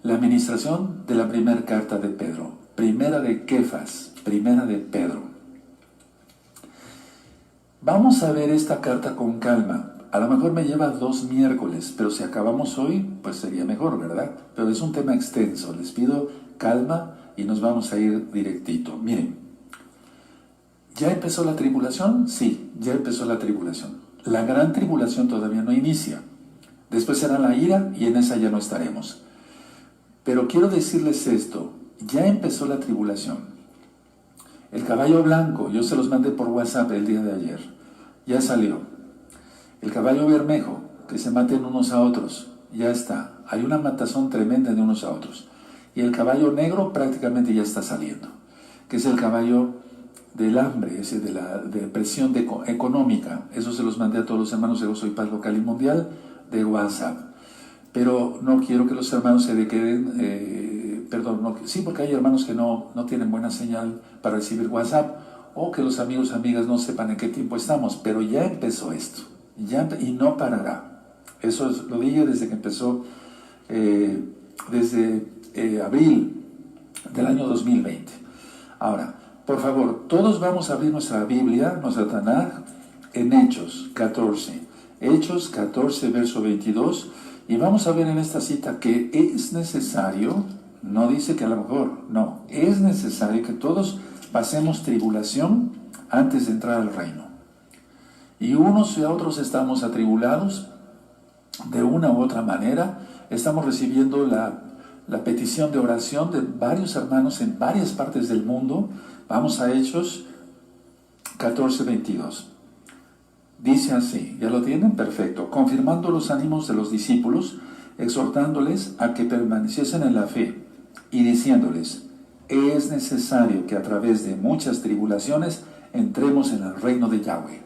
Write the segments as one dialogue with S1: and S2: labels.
S1: la administración de la primera carta de Pedro, primera de Kefas, primera de Pedro. Vamos a ver esta carta con calma. A lo mejor me lleva 2 miércoles, pero si acabamos hoy, pues sería mejor, ¿verdad? Pero es un tema extenso. Les pido calma y nos vamos a ir directito. Miren, ¿ya empezó la tribulación? Sí, ya empezó la tribulación. La gran tribulación todavía no inicia. Después será la ira y en esa ya no estaremos. Pero quiero decirles esto, ya empezó la tribulación. El caballo blanco, yo se los mandé por WhatsApp el día de ayer, ya salió. El caballo bermejo, que se maten unos a otros, ya está. Hay una matazón tremenda de unos a otros. Y el caballo negro prácticamente ya está saliendo, que es el caballo del hambre, ese de la depresión económica. Eso se los mandé a todos los hermanos de Gozo y Paz Local y Mundial de WhatsApp. Pero no quiero que los hermanos se queden, sí, porque hay hermanos que no tienen buena señal para recibir WhatsApp, o que los amigos, amigas no sepan en qué tiempo estamos, pero ya empezó esto. Y no parará. Eso lo dije desde que empezó, desde abril del año 2020. Ahora, por favor, todos vamos a abrir nuestra Biblia, nuestra Tanaj, en Hechos 14. Hechos 14, verso 22. Y vamos a ver en esta cita que es necesario, no dice que a lo mejor, no, es necesario que todos pasemos tribulación antes de entrar al reino. Y unos y otros estamos atribulados de una u otra manera. Estamos recibiendo la petición de oración de varios hermanos en varias partes del mundo. Vamos a Hechos 14, 22. Dice así, ¿ya lo tienen? Perfecto. Confirmando los ánimos de los discípulos, exhortándoles a que permaneciesen en la fe y diciéndoles, es necesario que a través de muchas tribulaciones entremos en el reino de Yahweh.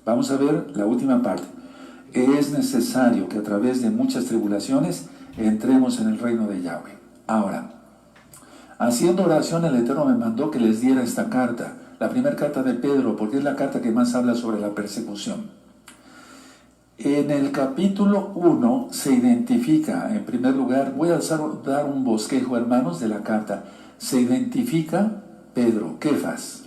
S1: Vamos a ver la última parte. Es necesario que a través de muchas tribulaciones entremos en el reino de Yahweh. Ahora, haciendo oración, el Eterno me mandó que les diera esta carta, la primera carta de Pedro, porque es la carta que más habla sobre la persecución. En el capítulo 1 se identifica, en primer lugar, voy a dar un bosquejo, hermanos, de la carta. Se identifica Pedro, Kefas,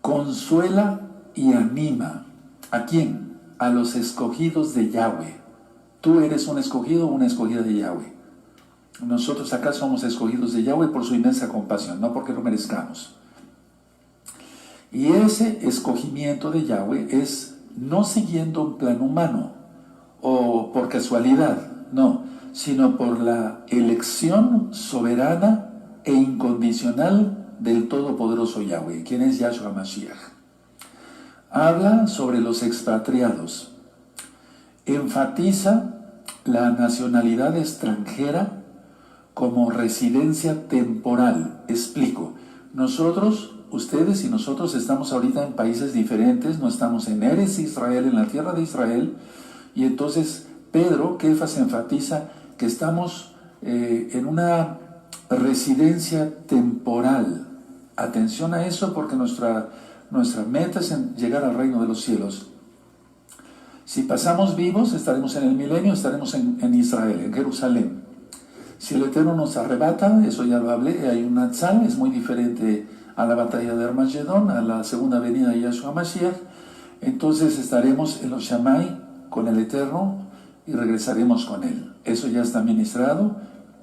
S1: consuela y anima. ¿A quién? A los escogidos de Yahweh. Tú eres un escogido o una escogida de Yahweh. Nosotros acá somos escogidos de Yahweh por su inmensa compasión, no porque lo merezcamos. Y ese escogimiento de Yahweh es no siguiendo un plan humano o por casualidad, no, sino por la elección soberana e incondicional del Todopoderoso Yahweh, quien es Yahshua Mashiach. Habla sobre los expatriados, enfatiza la nacionalidad extranjera como residencia temporal. Explico, nosotros, ustedes y nosotros estamos ahorita en países diferentes, no estamos en Eretz Israel, en la tierra de Israel, y entonces Pedro, Kefas, enfatiza que estamos en una residencia temporal. Atención a eso, porque nuestra meta es llegar al reino de los cielos. Si pasamos vivos, estaremos en el milenio, estaremos en Israel, en Jerusalén. Si el Eterno nos arrebata, eso ya lo hablé, hay un Atzal, es muy diferente a la batalla de Armagedón, a la segunda venida de Yahshua Mashiach. Entonces estaremos en los Shammai con el Eterno y regresaremos con Él. Eso ya está ministrado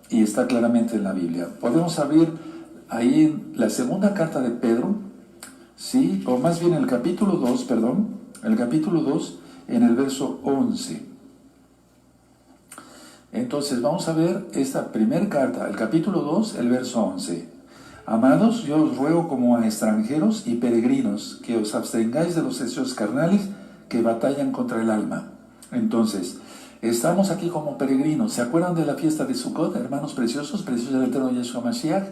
S1: y está claramente en la Biblia. Podemos abrir ahí en la segunda carta de Pedro, ¿sí? O más bien el capítulo 2, el capítulo 2, en el verso 11. Entonces vamos a ver esta primera carta, el capítulo 2, el verso 11. Amados, yo os ruego como a extranjeros y peregrinos que os abstengáis de los deseos carnales que batallan contra el alma. Entonces, estamos aquí como peregrinos. ¿Se acuerdan de la fiesta de Sukkot, hermanos preciosos del Eterno Yahshua Mashiach?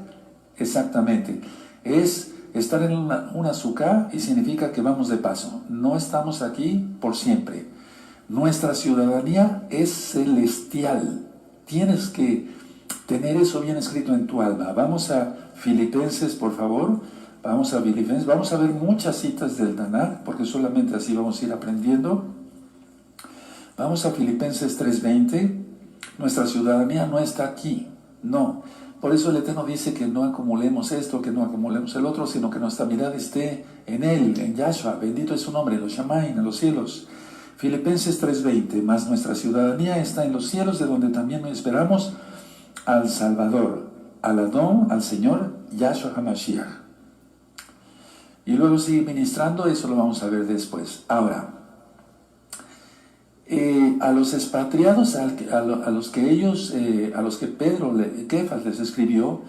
S1: Exactamente. Es estar en una sukkah y significa que vamos de paso. No estamos aquí por siempre. Nuestra ciudadanía es celestial. Tienes que tener eso bien escrito en tu alma. Vamos a Filipenses, por favor. Vamos a Filipenses. Vamos a ver muchas citas del Tanaj, porque solamente así vamos a ir aprendiendo. Vamos a Filipenses 3:20. Nuestra ciudadanía no está aquí, no. Por eso el Eterno dice que no acumulemos esto, que no acumulemos el otro, sino que nuestra mirada esté en Él, en Yahshua, bendito es su nombre, en los Shamaim, en los cielos. Filipenses 3:20, mas nuestra ciudadanía está en los cielos, de donde también esperamos al Salvador, al Adón, al Señor, Yahshua HaMashiach. Y luego sigue ministrando, eso lo vamos a ver después. Ahora, a los expatriados, a los que Pedro, Kefas les escribió,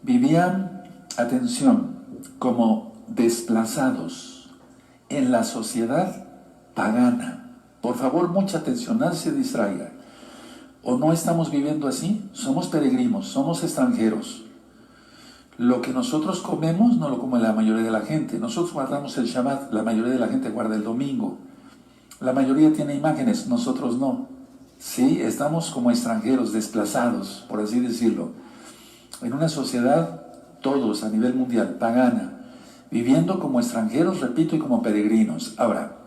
S1: vivían, atención, como desplazados en la sociedad pagana. Por favor, mucha atención, nadie se distraiga. ¿O no estamos viviendo así? Somos peregrinos, somos extranjeros. Lo que nosotros comemos no lo come la mayoría de la gente. Nosotros guardamos el Shabbat, la mayoría de la gente guarda el domingo. La mayoría tiene imágenes, nosotros no. Sí, estamos como extranjeros, desplazados, por así decirlo. En una sociedad, todos a nivel mundial, pagana, viviendo como extranjeros, repito, y como peregrinos. Ahora,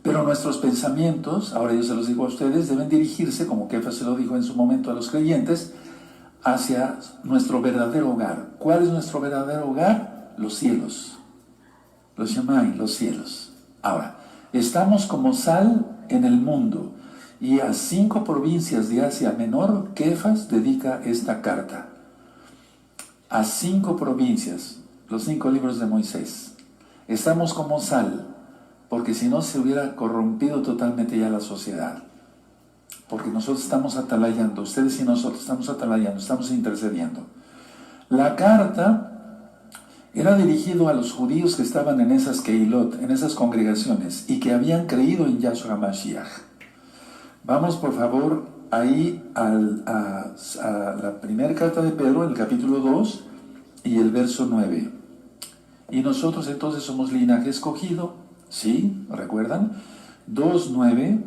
S1: pero nuestros pensamientos, ahora yo se los digo a ustedes, deben dirigirse, como Kefas se lo dijo en su momento a los creyentes, hacia nuestro verdadero hogar. ¿Cuál es nuestro verdadero hogar? Los cielos. Los Shamaim, los cielos. Ahora, estamos como sal en el mundo, y a 5 provincias de Asia Menor, Kefas dedica esta carta. A 5 provincias, los 5 libros de Moisés. Estamos como sal, porque si no se hubiera corrompido totalmente ya la sociedad. Porque nosotros estamos atalayando, ustedes y nosotros estamos atalayando, estamos intercediendo. La carta era dirigido a los judíos que estaban en esas keilot, en esas congregaciones, y que habían creído en Yahshua HaMashiach. Vamos por favor ahí a la primera carta de Pedro, el capítulo 2 y el verso 9. Y nosotros entonces somos linaje escogido, ¿sí? ¿Recuerdan? 2:9,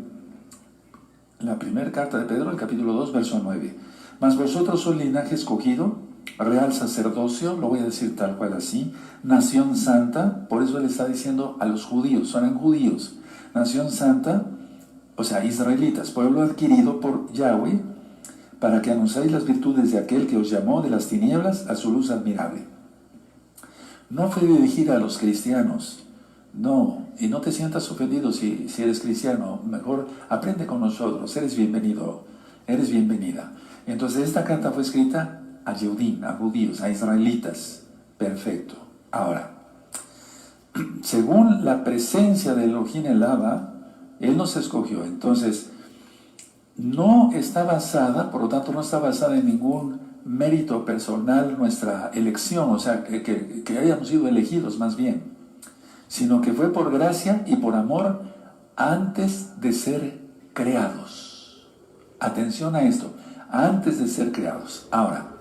S1: la primera carta de Pedro, el capítulo 2, verso 9. Mas vosotros sois linaje escogido, real sacerdocio, lo voy a decir tal cual así, nación santa, por eso le está diciendo a los judíos, son judíos, nación santa, o sea, israelitas, pueblo adquirido por Yahweh, para que anunciéis las virtudes de aquel que os llamó de las tinieblas a su luz admirable. No fue dirigida a los cristianos, no, y no te sientas ofendido si eres cristiano, mejor aprende con nosotros, eres bienvenido, eres bienvenida. Entonces esta carta fue escrita a Yehudim, a judíos, a israelitas. Perfecto. Ahora, según la presencia de Elohim el Abba, Él nos escogió. Entonces, no está basada, por lo tanto, no está basada en ningún mérito personal nuestra elección, o sea, que hayamos sido elegidos más bien, sino que fue por gracia y por amor antes de ser creados. Atención a esto, antes de ser creados. Ahora,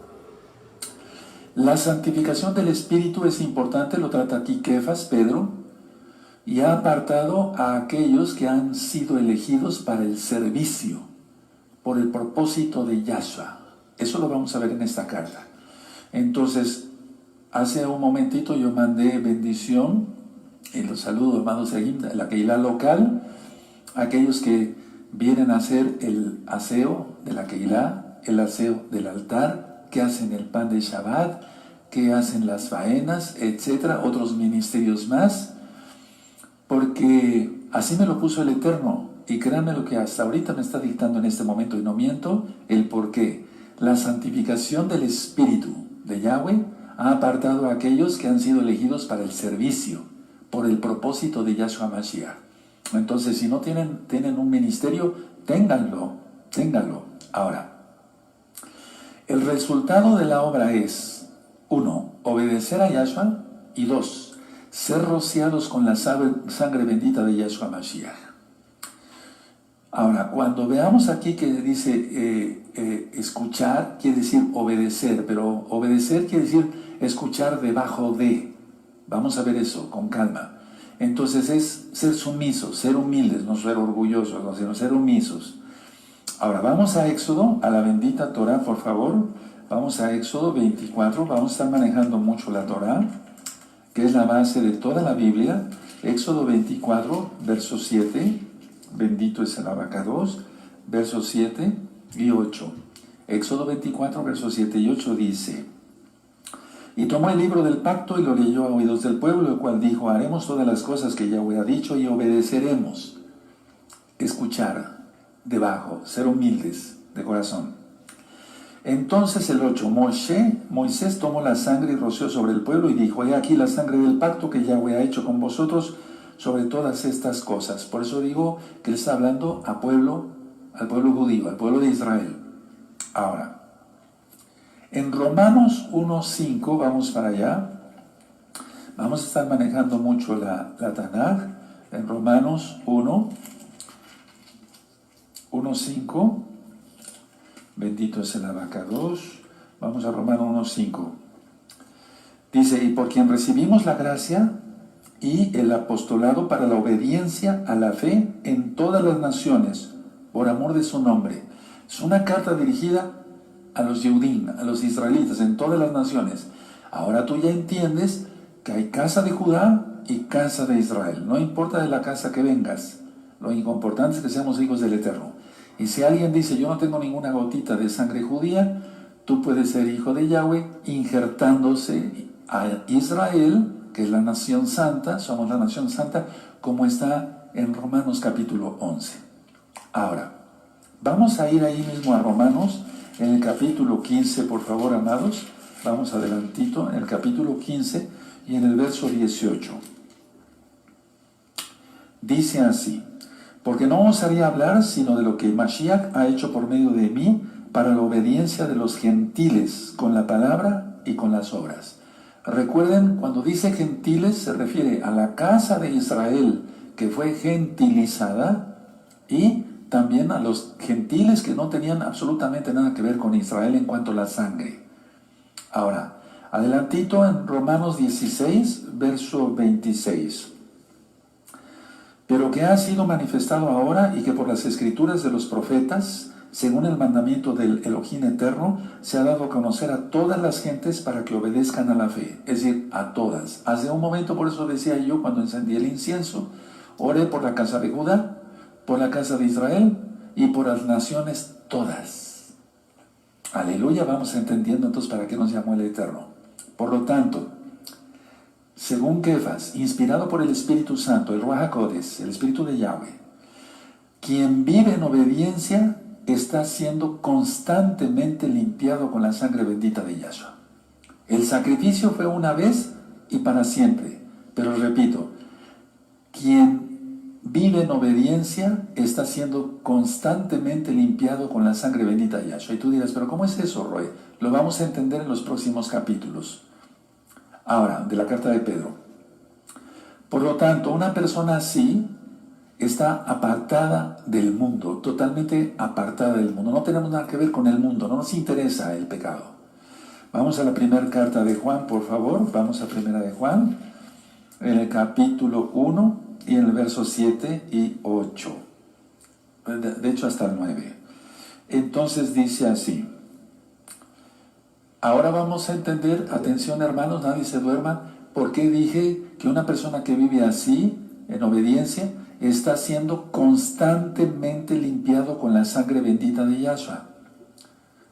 S1: la santificación del Espíritu es importante, lo trata aquí Kefas, Pedro, y ha apartado a aquellos que han sido elegidos para el servicio, por el propósito de Yahshua. Eso lo vamos a ver en esta carta. Entonces, hace un momentito yo mandé bendición, y los saludo, hermanos de la Keilah local, aquellos que vienen a hacer el aseo de la Keilah, el aseo del altar, que hacen el pan de Shabbat, que hacen las faenas, etcétera, otros ministerios más, porque así me lo puso el Eterno, y créanme lo que hasta ahorita me está dictando en este momento, y no miento, el por qué. La santificación del Espíritu de Yahweh ha apartado a aquellos que han sido elegidos para el servicio, por el propósito de Yahshua Mashiach. Entonces, si no tienen un ministerio, ténganlo. Ahora, el resultado de la obra es, 1, obedecer a Yahshua, y 2, ser rociados con la sangre bendita de Yahshua Mashiach. Ahora, cuando veamos aquí que dice escuchar, quiere decir obedecer, pero obedecer quiere decir escuchar debajo de. Vamos a ver eso con calma. Entonces es ser sumisos, ser humildes, no ser orgullosos, sino ser sumisos. Ahora vamos a Éxodo, a la bendita Torah, por favor. Vamos a Éxodo 24, vamos a estar manejando mucho la Torah, que es la base de toda la Biblia. Éxodo 24, verso 7, bendito es el abacados, verso 7. y 8. Éxodo 24, versos 7 y 8 dice: y tomó el libro del pacto y lo leyó a oídos del pueblo, el cual dijo: haremos todas las cosas que Yahweh ha dicho y obedeceremos. Escuchar debajo, ser humildes de corazón. Entonces el 8, Moisés tomó la sangre y roció sobre el pueblo y dijo: he aquí la sangre del pacto que Yahweh ha hecho con vosotros sobre todas estas cosas. Por eso digo que él está hablando al pueblo judío, al pueblo de Israel. Ahora, en Romanos 1:5, vamos para allá. Vamos a estar manejando mucho la Tanaj. En Romanos 1:5. Bendito es el abacados. Vamos a Romanos 1:5. Dice: y por quien recibimos la gracia y el apostolado para la obediencia a la fe en todas las naciones, por amor de su nombre. Es una carta dirigida a los Yehudim, a los israelitas, en todas las naciones. Ahora tú ya entiendes que hay casa de Judá y casa de Israel. No importa de la casa que vengas, lo importante es que seamos hijos del Eterno. Y si alguien dice: yo no tengo ninguna gotita de sangre judía, tú puedes ser hijo de Yahweh injertándose a Israel, que es la nación santa, somos la nación santa, como está en Romanos capítulo 11. Ahora, vamos a ir ahí mismo a Romanos, en el capítulo 15, por favor, amados. Vamos adelantito, en el capítulo 15 y en el verso 18. Dice así: porque no osaría hablar sino de lo que Mashiach ha hecho por medio de mí para la obediencia de los gentiles, con la palabra y con las obras. Recuerden, cuando dice gentiles, se refiere a la casa de Israel, que fue gentilizada, y también a los gentiles que no tenían absolutamente nada que ver con Israel en cuanto a la sangre. Ahora, adelantito en Romanos 16, verso 26. Pero que ha sido manifestado ahora y que por las escrituras de los profetas, según el mandamiento del Elohim eterno, se ha dado a conocer a todas las gentes para que obedezcan a la fe. Es decir, a todas. Hace un momento, por eso decía yo, cuando encendí el incienso, oré por la casa de Judá, por la casa de Israel y por las naciones todas. Aleluya, vamos entendiendo entonces para qué nos llamó el Eterno. Por lo tanto, según Kefas, inspirado por el Espíritu Santo, el Ruach HaKodesh, el Espíritu de Yahweh, quien vive en obediencia está siendo constantemente limpiado con la sangre bendita de Yahshua. El sacrificio fue una vez y para siempre. Pero repito, quien vive en obediencia está siendo constantemente limpiado con la sangre bendita de Yahshua. Y tú dirás: ¿pero cómo es eso, Roy? Lo vamos a entender en los próximos capítulos. Ahora, de la carta de Pedro. Por lo tanto, una persona así está apartada del mundo, totalmente apartada del mundo. No tenemos nada que ver con el mundo, no nos interesa el pecado. Vamos a la primera carta de Juan, por favor. Vamos a primera de Juan, en el capítulo 1 y en el verso 7 y 8. De hecho, hasta el 9. Entonces dice así. Ahora vamos a entender, atención hermanos, nadie se duerma, por qué dije que una persona que vive así, en obediencia, está siendo constantemente limpiado con la sangre bendita de Yahshua.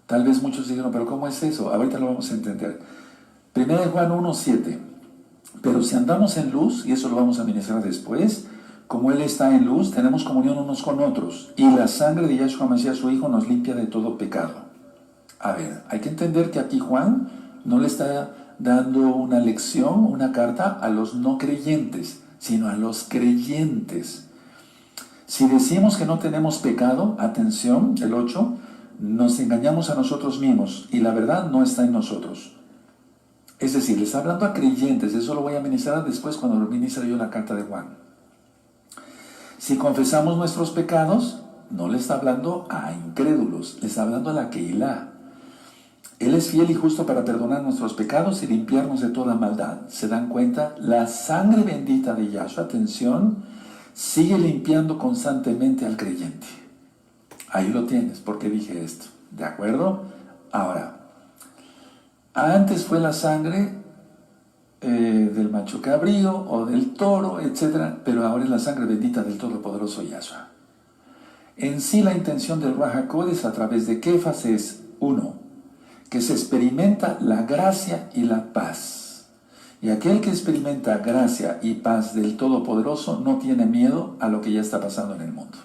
S1: Tal vez muchos dijeron: ¿pero cómo es eso? Ahorita lo vamos a entender. 1 Juan 1:7. Pero si andamos en luz, y eso lo vamos a ministrar después, como Él está en luz, tenemos comunión unos con otros, y la sangre de Yahshua Mashiach, su Hijo, nos limpia de todo pecado. A ver, hay que entender que aquí Juan no le está dando una lección, una carta a los no creyentes, sino a los creyentes. Si decimos que no tenemos pecado, atención, el 8, nos engañamos a nosotros mismos y la verdad no está en nosotros. Es decir, le está hablando a creyentes, eso lo voy a ministrar después cuando lo ministre yo la carta de Juan. Si confesamos nuestros pecados, no le está hablando a incrédulos, le está hablando a la Keilah. Él es fiel y justo para perdonar nuestros pecados y limpiarnos de toda maldad. ¿Se dan cuenta? La sangre bendita de Yahshua, atención, sigue limpiando constantemente al creyente. Ahí lo tienes, ¿por qué dije esto? ¿De acuerdo? Ahora, antes fue la sangre del macho cabrío o del toro, etc. Pero ahora es la sangre bendita del Todopoderoso Yahshua. En sí la intención del Ruach HaKodesh a través de Kefas es, uno, que se experimenta la gracia y la paz. Y aquel que experimenta gracia y paz del Todopoderoso no tiene miedo a lo que ya está pasando en el mundo.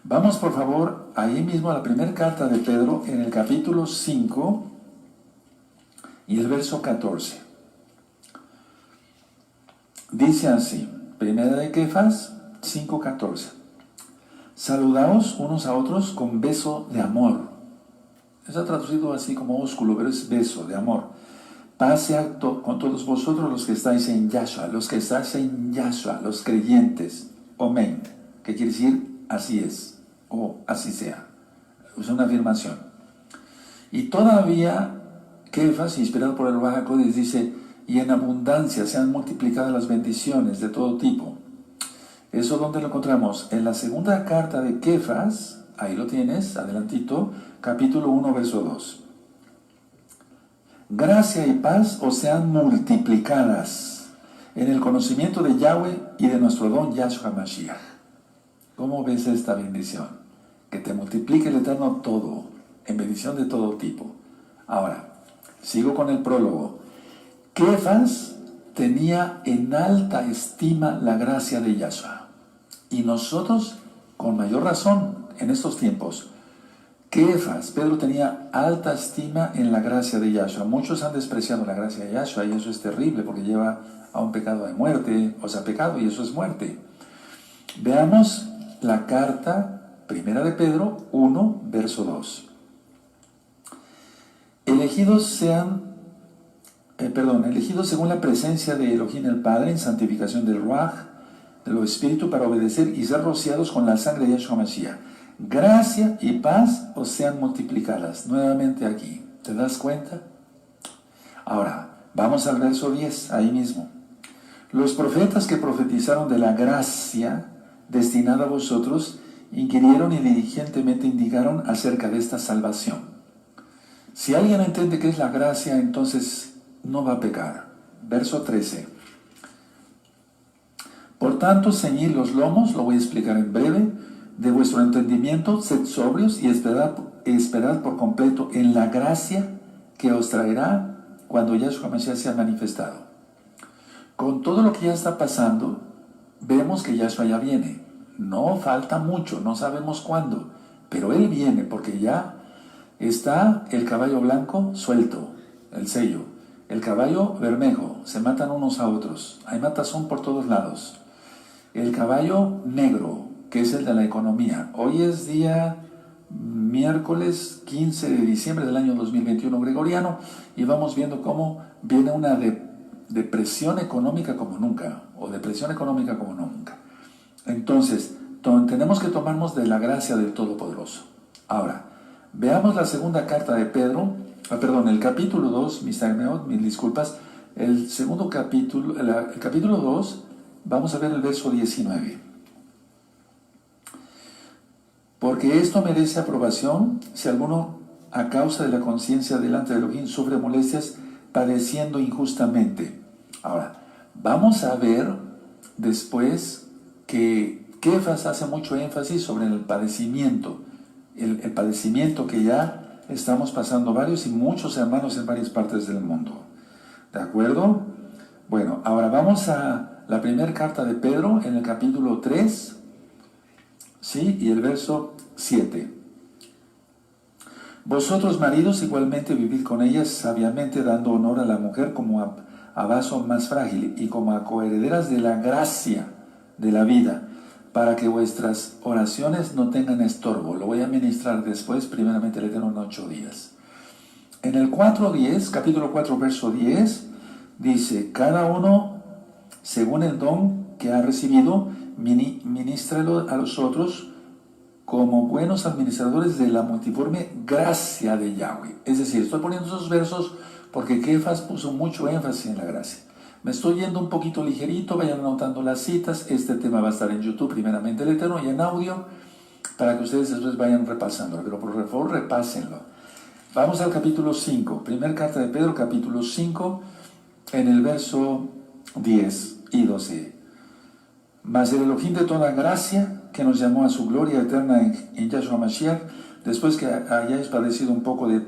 S1: Vamos por favor ahí mismo a la primera carta de Pedro en el capítulo 5 y el verso 14. Dice así, primera de Kefas 5:14. Saludaos unos a otros con beso de amor. Está traducido así como ósculo, pero es beso de amor. Paz sea con todos vosotros los que estáis en Yahshua, los creyentes. Amén. ¿Qué quiere decir? Así es, o así sea. Es una afirmación. Y todavía, Kefas, inspirado por el Ruach HaKodesh, dice, y en abundancia sean multiplicadas las bendiciones de todo tipo. ¿Eso dónde lo encontramos? En la segunda carta de Kefas, ahí lo tienes, adelantito, capítulo 1, verso 2. Gracia y paz os sean multiplicadas en el conocimiento de Yahweh y de nuestro don Yahshua Mashiach. ¿Cómo ves esta bendición? Que te multiplique el Eterno todo, en bendición de todo tipo. Ahora, sigo con el prólogo. Kefas tenía en alta estima la gracia de Yahshua. Y nosotros, con mayor razón, en estos tiempos, Kefas, Pedro tenía alta estima en la gracia de Yahshua. Muchos han despreciado la gracia de Yahshua y eso es terrible porque lleva a un pecado de muerte, o sea, pecado y eso es muerte. Veamos la carta primera de Pedro 1, verso 2. Elegidos según la presencia de Elohim el Padre en santificación del Ruach, de los Espíritus, para obedecer y ser rociados con la sangre de Yahshua Mashiach. Gracia y paz os sean multiplicadas. Nuevamente aquí. ¿Te das cuenta? Ahora, vamos al verso 10, ahí mismo. Los profetas que profetizaron de la gracia destinada a vosotros, inquirieron y diligentemente indicaron acerca de esta salvación. Si alguien entiende qué es la gracia, entonces no va a pecar. Verso 13. Por tanto, ceñid los lomos, lo voy a explicar en breve, de vuestro entendimiento, sed sobrios y esperad por completo en la gracia que os traerá cuando Yahshua Mashiach sea manifestado. Con todo lo que ya está pasando, vemos que Yahshua ya viene. No falta mucho, no sabemos cuándo, pero Él viene porque ya está el caballo blanco suelto, el sello. El caballo bermejo, se matan unos a otros. Hay matazón por todos lados. El caballo negro, que es el de la economía. Hoy es día miércoles 15 de diciembre del año 2021 gregoriano y vamos viendo cómo viene una depresión económica como nunca, o depresión económica como nunca. Entonces, tenemos que tomarnos de la gracia del Todopoderoso. Ahora, veamos la segunda carta de Pedro, el capítulo 2, mil disculpas, el segundo capítulo, el capítulo 2, vamos a ver el verso 19. Porque esto merece aprobación si alguno, a causa de la conciencia delante de Elohim, sufre molestias padeciendo injustamente. Ahora, vamos a ver después que Kefas hace mucho énfasis sobre el padecimiento, el padecimiento que ya estamos pasando varios y muchos hermanos en varias partes del mundo. ¿De acuerdo? Bueno, ahora vamos a la primera carta de Pedro en el capítulo 3, ¿sí? Y el verso 7. Vosotros, maridos, igualmente vivid con ellas sabiamente, dando honor a la mujer como a vaso más frágil y como a coherederas de la gracia de la vida, para que vuestras oraciones no tengan estorbo. Lo voy a ministrar después, primeramente el Eterno en 8 días. En el 4:10, capítulo 4, verso 10, dice, cada uno, según el don que ha recibido, ministralo a los otros como buenos administradores de la multiforme gracia de Yahweh. Es decir, estoy poniendo esos versos porque Kefas puso mucho énfasis en la gracia. Me estoy yendo un poquito ligerito, vayan anotando las citas. Este tema va a estar en YouTube, primeramente el Eterno, y en audio, para que ustedes después vayan repasándolo. Pero por favor, repásenlo. Vamos al capítulo 5, primera carta de Pedro, capítulo 5, en el verso 10 y 12. Mas el Elohim de toda gracia, que nos llamó a su gloria eterna en Yahshua Mashiach, después que hayáis padecido un poco de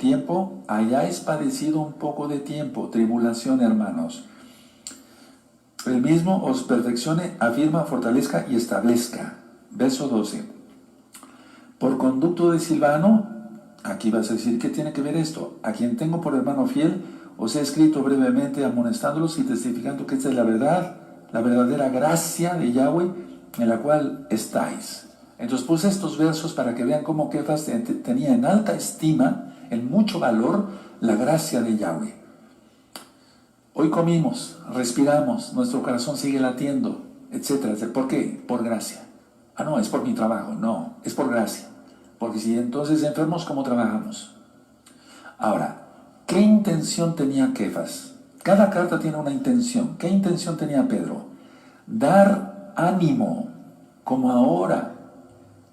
S1: tiempo, tribulación, hermanos. El mismo os perfeccione, afirma, fortalezca y establezca. Verso 12. Por conducto de Silvano, aquí vas a decir, ¿qué tiene que ver esto? A quien tengo por hermano fiel, os he escrito brevemente amonestándolos y testificando que esta es la verdad, la verdadera gracia de Yahweh en la cual estáis. Entonces puse estos versos para que vean cómo Kefas tenía en alta estima, en mucho valor, la gracia de Yahweh. Hoy comimos, respiramos, nuestro corazón sigue latiendo, etcétera. ¿Por qué? Por gracia. Ah, no, es por mi trabajo. No, es por gracia. Porque si entonces enfermos, ¿cómo trabajamos? Ahora, ¿qué intención tenía Kefas? Cada carta tiene una intención. ¿Qué intención tenía Pedro? Dar ánimo, como ahora,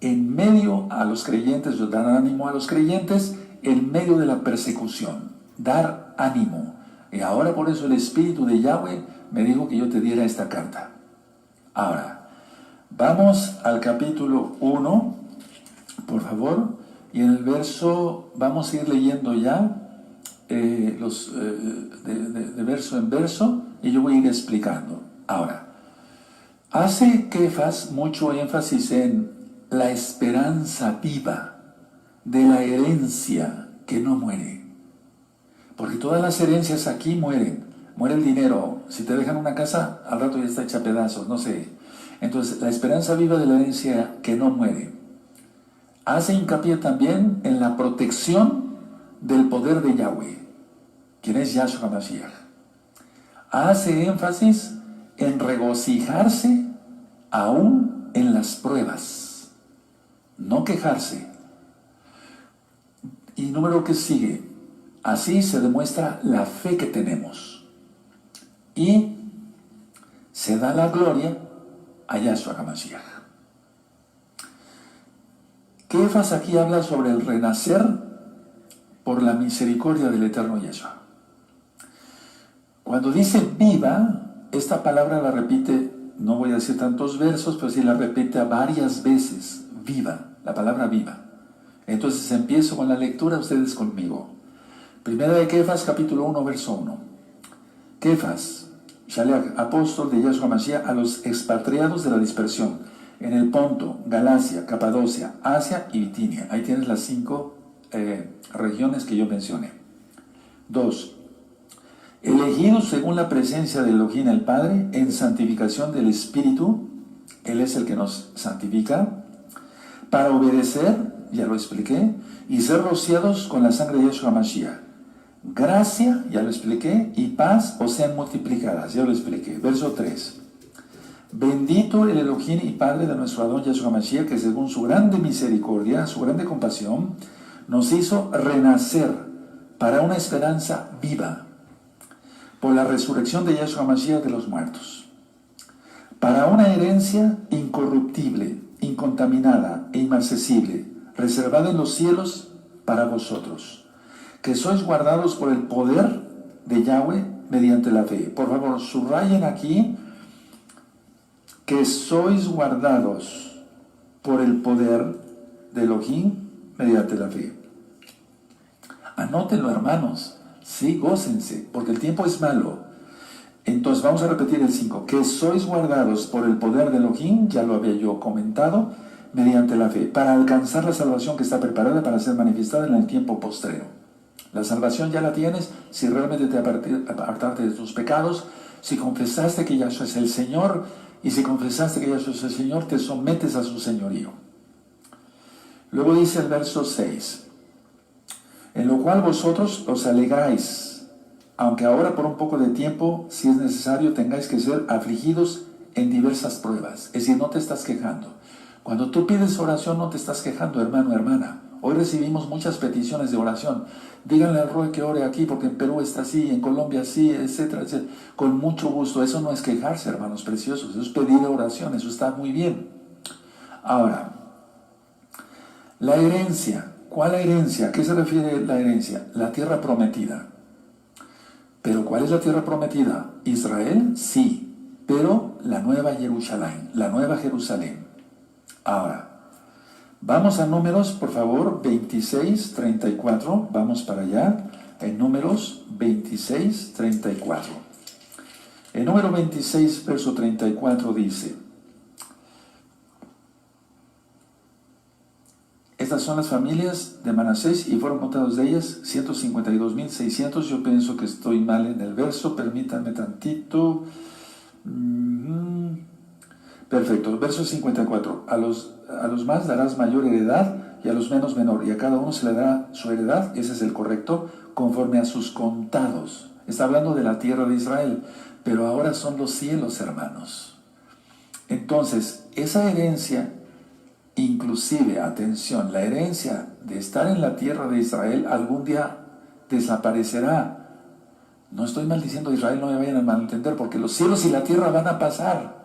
S1: en medio a los creyentes, dar ánimo a los creyentes en medio de la persecución. Dar ánimo. Y ahora por eso el Espíritu de Yahweh me dijo que yo te diera esta carta. Ahora, vamos al capítulo 1, por favor, y en el verso, vamos a ir leyendo ya de verso en verso, y yo voy a ir explicando. Ahora, hace Kefas mucho énfasis en la esperanza viva de la herencia que no muere. Porque todas las herencias aquí mueren. Muere el dinero. Si te dejan una casa, al rato ya está hecha a pedazos, no sé. Entonces, la esperanza viva de la herencia que no muere. Hace hincapié también en la protección del poder de Yahweh, quien es Yahshua Mashiach. Hace énfasis en regocijarse aún en las pruebas. No quejarse. Y número que sigue. Así se demuestra la fe que tenemos. Y se da la gloria a Yahshua HaMashiach. Kefas aquí habla sobre el renacer por la misericordia del eterno Yahshua. Cuando dice viva, esta palabra la repite, no voy a decir tantos versos, pero sí la repite varias veces. Viva, la palabra viva. Entonces empiezo con la lectura, ustedes conmigo. Primera de Kefas, capítulo 1, verso 1. Kefas, Shaleach, apóstol de Yahshua Mashiach, a los expatriados de la dispersión, en el Ponto, Galacia, Capadocia, Asia y Bitinia. Ahí tienes las 5 regiones que yo mencioné. 2. Elegidos según la presencia de Elohim el Padre, en santificación del Espíritu, Él es el que nos santifica, para obedecer, ya lo expliqué, y ser rociados con la sangre de Yahshua Mashiach. Gracia, ya lo expliqué, y paz os sean multiplicadas, ya lo expliqué. Verso 3. Bendito el Elohim y Padre de nuestro Adón Yahshua Mashiach, que según su grande misericordia, su grande compasión, nos hizo renacer para una esperanza viva, por la resurrección de Yahshua Mashiach de los muertos, para una herencia incorruptible, incontaminada e inmarcesible, reservada en los cielos para vosotros, que sois guardados por el poder de Yahweh mediante la fe. Por favor, subrayen aquí que sois guardados por el poder de Elohim mediante la fe. Anótenlo, hermanos. Sí, gócense, porque el tiempo es malo. Entonces vamos a repetir el 5. Que sois guardados por el poder de Elohim, ya lo había yo comentado, mediante la fe, para alcanzar la salvación que está preparada para ser manifestada en el tiempo postrero. La salvación ya la tienes si realmente te apartaste de tus pecados, si confesaste que Yahshua es el Señor, y si confesaste que Yahshua es el Señor, te sometes a su señorío. Luego dice el verso 6. En lo cual vosotros os alegráis, aunque ahora por un poco de tiempo, si es necesario, tengáis que ser afligidos en diversas pruebas. Es decir, no te estás quejando. Cuando tú pides oración, no te estás quejando, hermano, hermana. Hoy recibimos muchas peticiones de oración. Díganle al Roy que ore aquí, porque en Perú está así, en Colombia así, etcétera, etcétera. Con mucho gusto. Eso no es quejarse, hermanos preciosos. Eso es pedir oración. Eso está muy bien. Ahora, la herencia. ¿Cuál herencia? ¿A qué se refiere la herencia? La tierra prometida. ¿Pero cuál es la tierra prometida? ¿Israel? Sí, pero la nueva Jerusalén, la nueva Jerusalén. Ahora, vamos a Números, por favor, 26, 34. Vamos para allá. En Números 26, 34. En número 26, verso 34 dice: estas son las familias de Manasés y fueron contados de ellas 152.600. Yo pienso que estoy mal en el verso, permítanme tantito. Perfecto, verso 54. A los más darás mayor heredad y a los menos menor, y a cada uno se le dará su heredad, ese es el correcto, conforme a sus contados. Está hablando de la tierra de Israel, pero ahora son los cielos, hermanos. Entonces, esa herencia, inclusive, atención, la herencia de estar en la tierra de Israel algún día desaparecerá. No estoy maldiciendo a Israel, no me vayan a malentender, porque los cielos y la tierra van a pasar.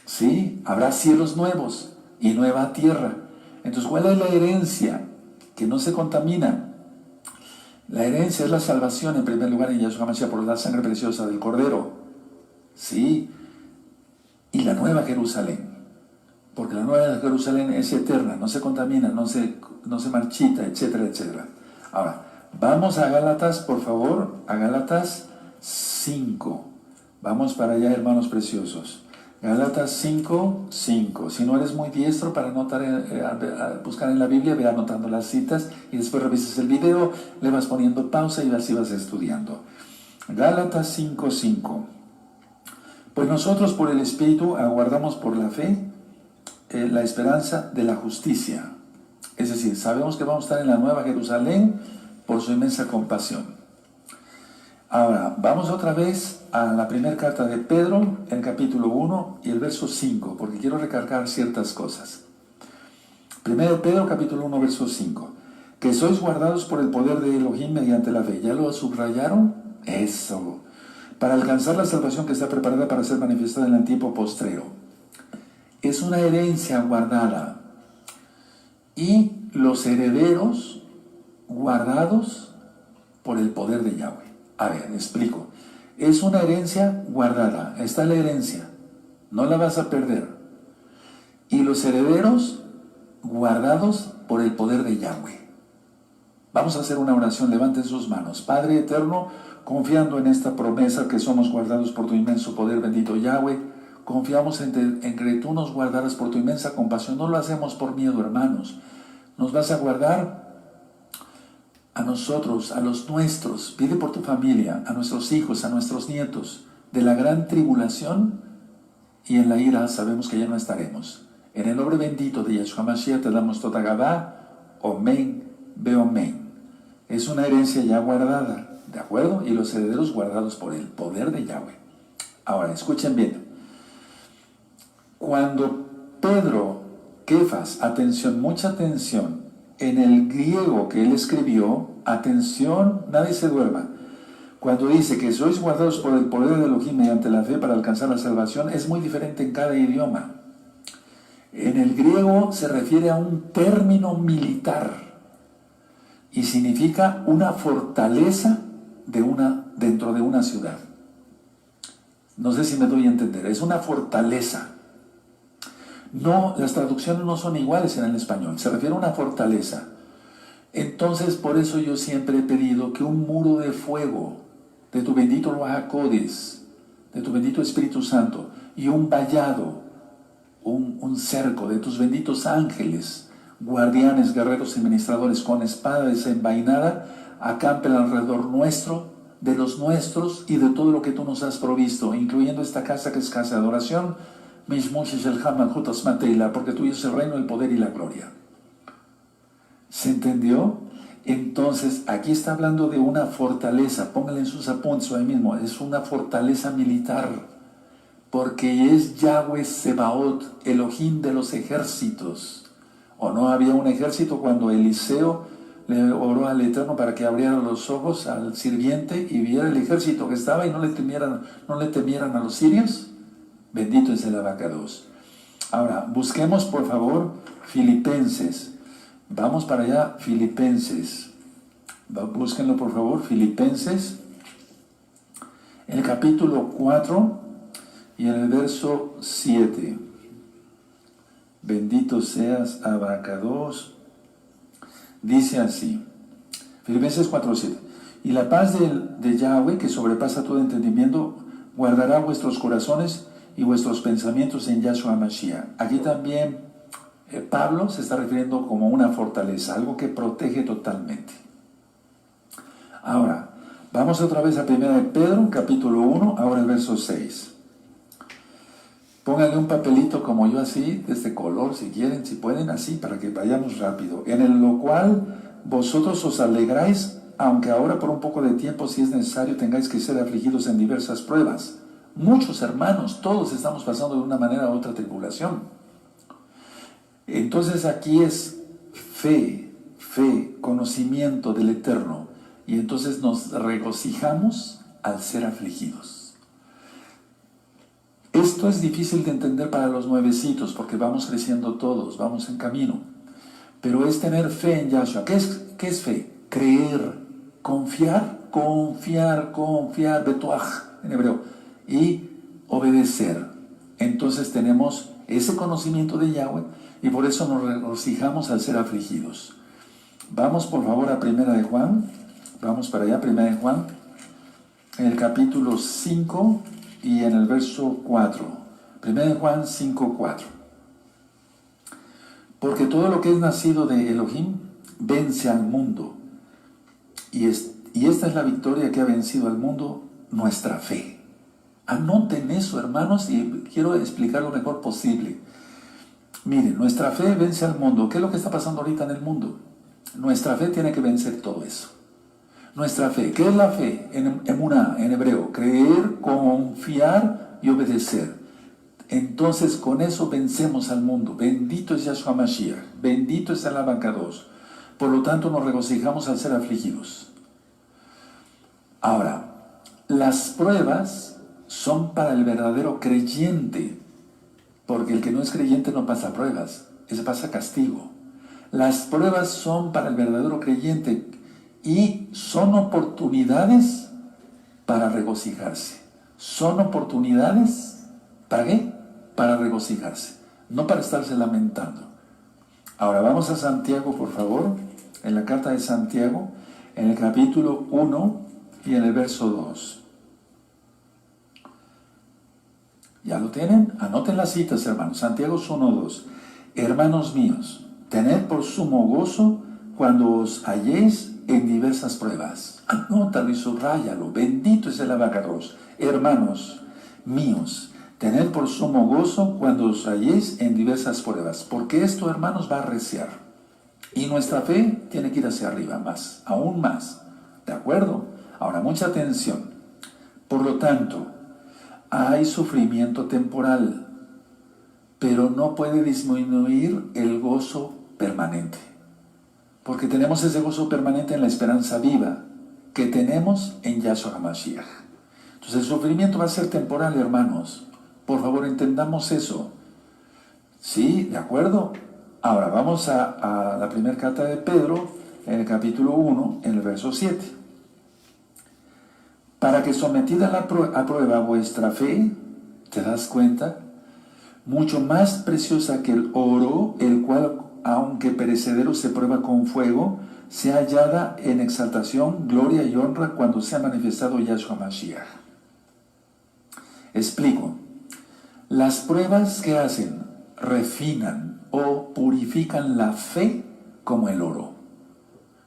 S1: Sí, habrá cielos nuevos y nueva tierra. Entonces, ¿cuál es la herencia? Que no se contamina. La herencia es la salvación, en primer lugar, en Yahshua Mashiach, por la sangre preciosa del Cordero. Sí, y la nueva Jerusalén. Porque la nueva Jerusalén es eterna, no se contamina, no se marchita, etcétera, etcétera. Ahora, vamos a Gálatas, por favor, a Gálatas 5. Vamos para allá, hermanos preciosos. Gálatas 5, 5. Si no eres muy diestro para anotar, buscar en la Biblia, ve anotando las citas y después revisas el video, le vas poniendo pausa y así vas estudiando. Gálatas 5, 5. Pues nosotros por el Espíritu aguardamos por la fe la esperanza de la justicia. Es decir, sabemos que vamos a estar en la nueva Jerusalén por su inmensa compasión. Ahora, vamos otra vez a la primera carta de Pedro, el capítulo 1 y el verso 5, porque quiero recargar ciertas cosas. Primero Pedro, capítulo 1, verso 5. Que sois guardados por el poder de Elohim mediante la fe. ¿Ya lo subrayaron? Eso. Para alcanzar la salvación que está preparada para ser manifestada en el tiempo postrero. Es una herencia guardada. Y los herederos guardados por el poder de Yahweh. A ver, explico. Es una herencia guardada. Está la herencia. No la vas a perder. Y los herederos guardados por el poder de Yahweh. Vamos a hacer una oración. Levanten sus manos. Padre eterno, confiando en esta promesa que somos guardados por tu inmenso poder, bendito Yahweh, confiamos en que tú nos guardarás por tu inmensa compasión. No lo hacemos por miedo, hermanos. Nos vas a guardar a nosotros, a los nuestros. Pide por tu familia, a nuestros hijos, a nuestros nietos, de la gran tribulación, y en la ira sabemos que ya no estaremos. En el nombre bendito de Yahshua Mashiach te damos toda Gabá, Omen, Beomen. Es una herencia ya guardada, ¿de acuerdo? Y los herederos guardados por el poder de Yahweh. Ahora, escuchen bien. Cuando Pedro, Kefas, atención, mucha atención, en el griego que él escribió, atención, nadie se duerma. Cuando dice que sois guardados por el poder de Elohim mediante la fe para alcanzar la salvación, es muy diferente en cada idioma. En el griego se refiere a un término militar y significa una fortaleza dentro de una ciudad. No sé si me doy a entender, es una fortaleza. No, las traducciones no son iguales en el español, se refiere a una fortaleza. Entonces, por eso yo siempre he pedido que un muro de fuego de tu bendito Ruach HaKodesh, de tu bendito Espíritu Santo, y un vallado, un cerco de tus benditos ángeles, guardianes, guerreros y ministradores con espada desenvainada, acampen alrededor nuestro, de los nuestros y de todo lo que tú nos has provisto, incluyendo esta casa que es casa de adoración, porque tuyo es el reino, el poder y la gloria. ¿Se entendió? Entonces, aquí está hablando de una fortaleza. Pónganle en sus apuntes ahí mismo. Es una fortaleza militar. Porque es Yahweh Sebaot, Elohim de los ejércitos. ¿O no había un ejército cuando Eliseo le oró al Eterno para que abriera los ojos al sirviente y viera el ejército que estaba y no le temieran a los sirios? Bendito es el abacados. Ahora, busquemos por favor Filipenses. Vamos para allá, Filipenses. Búsquenlo por favor, Filipenses. El capítulo 4 y en el verso 7. Bendito seas, Abacados. Dice así, Filipenses 4:7. Y la paz de Yahweh, que sobrepasa todo entendimiento, guardará vuestros corazones y vuestros pensamientos en Yahshua Mashiach. Aquí también Pablo se está refiriendo como una fortaleza, algo que protege totalmente. Ahora, vamos otra vez a 1 de Pedro, capítulo 1, ahora el verso 6. Pónganle un papelito como yo así, de este color, si quieren, si pueden, así, para que vayamos rápido. En lo cual vosotros os alegráis, aunque ahora por un poco de tiempo, si es necesario, tengáis que ser afligidos en diversas pruebas. Muchos hermanos, todos estamos pasando de una manera u otra tribulación. Entonces aquí es fe, conocimiento del Eterno. Y entonces nos regocijamos al ser afligidos. Esto es difícil de entender para los nuevecitos, porque vamos creciendo todos, vamos en camino. Pero es tener fe en Yahshua. ¿Qué es fe? Creer, confiar, betuaj en hebreo, y obedecer. Entonces tenemos ese conocimiento de Yahweh y por eso nos regocijamos al ser afligidos. Vamos por favor a Primera de Juan. Vamos para allá, Primera de Juan, en el capítulo 5 y en el verso 4. Primera de Juan 5:4. Porque todo lo que es nacido de Elohim vence al mundo. Y esta es la victoria que ha vencido al mundo, nuestra fe. Anoten eso, hermanos, y quiero explicar lo mejor posible. Miren, nuestra fe vence al mundo. ¿Qué es lo que está pasando ahorita en el mundo? Nuestra fe tiene que vencer todo eso. Nuestra fe, ¿qué es la fe? Emuná, en hebreo, creer, confiar y obedecer. Entonces con eso vencemos al mundo. Bendito es Yahshua Mashiach, bendito es el Abacados. Por lo tanto nos regocijamos al ser afligidos. Ahora, las pruebas son para el verdadero creyente, porque el que no es creyente no pasa pruebas, ese pasa castigo. Las pruebas son para el verdadero creyente y son oportunidades para regocijarse. Son oportunidades, ¿para qué? Para regocijarse, no para estarse lamentando. Ahora vamos a Santiago, por favor, en la carta de Santiago, en el capítulo 1 y en el verso 2. ¿Ya lo tienen? Anoten las citas, hermanos. Santiago 1:2. Hermanos míos, tened por sumo gozo cuando os halléis en diversas pruebas. Anótalo y subráyalo. Bendito es el Abacados. Hermanos míos, tened por sumo gozo cuando os halléis en diversas pruebas, porque esto, hermanos, va a arreciar. Y nuestra fe tiene que ir hacia arriba más, aún más. ¿De acuerdo? Ahora, mucha atención. Por lo tanto, hay sufrimiento temporal, pero no puede disminuir el gozo permanente. Porque tenemos ese gozo permanente en la esperanza viva que tenemos en Yahshua HaMashiach. Entonces el sufrimiento va a ser temporal, hermanos. Por favor, entendamos eso. ¿Sí? ¿De acuerdo? Ahora vamos a la primera carta de Pedro, en el capítulo 1, en el verso 7. Para que sometida a prueba vuestra fe, ¿te das cuenta? Mucho más preciosa que el oro, el cual, aunque perecedero, se prueba con fuego, sea hallada en exaltación, gloria y honra cuando sea manifestado Yahshua Mashiach. Explico. Las pruebas que hacen refinan o purifican la fe como el oro.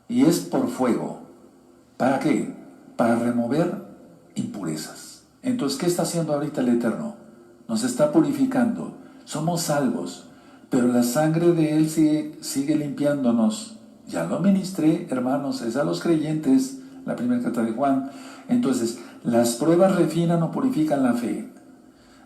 S1: Y es por fuego. ¿Para qué? Para remover impurezas. Entonces, ¿qué está haciendo ahorita el Eterno? Nos está purificando. Somos salvos, pero la sangre de Él sigue limpiándonos. Ya lo ministré, hermanos, es a los creyentes, la primera carta de Juan. Entonces, las pruebas refinan o purifican la fe.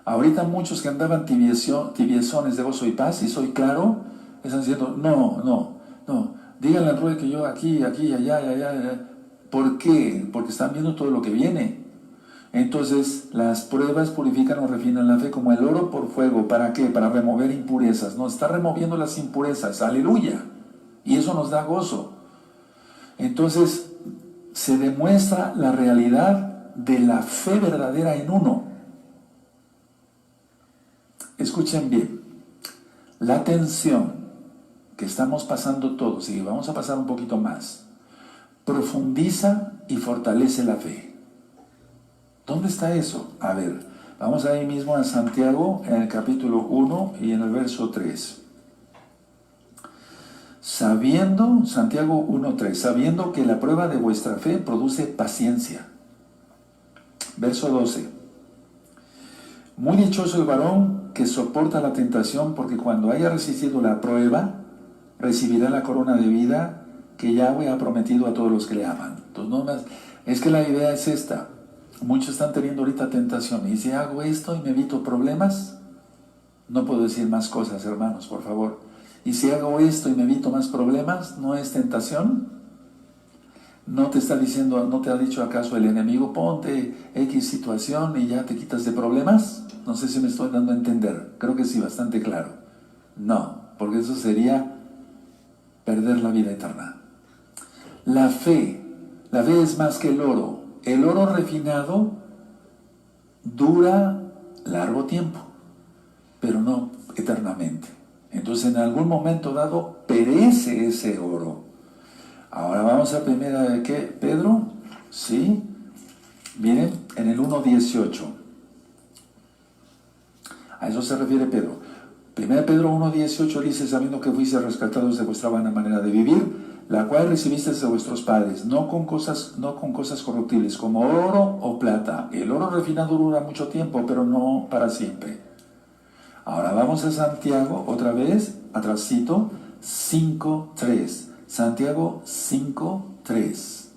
S1: Ahorita muchos que andaban tibiezones de gozo y paz, y soy claro, están diciendo, no, díganle al Rue que yo aquí, allá. ¿Por qué? Porque están viendo todo lo que viene. Entonces, las pruebas purifican o refinan la fe como el oro por fuego. ¿Para qué? Para remover impurezas. Nos está removiendo las impurezas. ¡Aleluya! Y eso nos da gozo. Entonces, se demuestra la realidad de la fe verdadera en uno. Escuchen bien. La tensión que estamos pasando todos y que vamos a pasar un poquito más, profundiza y fortalece la fe. ¿Dónde está eso? A ver, vamos ahí mismo a Santiago en el capítulo 1 y en el verso 3. Santiago 1:3, sabiendo que la prueba de vuestra fe produce paciencia. Verso 12. Muy dichoso el varón que soporta la tentación, porque cuando haya resistido la prueba, recibirá la corona de vida que Yahweh ha prometido a todos los que le aman. Entonces, no más, es que la idea es esta. Muchos están teniendo ahorita tentación. Y si hago esto y me evito problemas, no puedo decir más cosas, hermanos, por favor. Y si hago esto y me evito más problemas, ¿no es tentación? ¿No te está diciendo, no te ha dicho acaso el enemigo, ponte X situación y ya te quitas de problemas? No sé si me estoy dando a entender. Creo que sí, bastante claro. No, porque eso sería perder la vida eterna. La fe es más que el oro. El oro refinado dura largo tiempo, pero no eternamente. Entonces en algún momento dado perece ese oro. Ahora vamos a primera de ¿qué? Pedro, ¿sí? Miren, en el 1:18. A eso se refiere Pedro. Primera Pedro 1:18 dice, sabiendo que fuiste rescatados de vuestra vana manera de vivir, la cual recibisteis de vuestros padres, no con cosas corruptibles, como oro o plata. El oro refinado dura mucho tiempo, pero no para siempre. Ahora vamos a Santiago, otra vez, atrásito, 5:3. Santiago 5:3.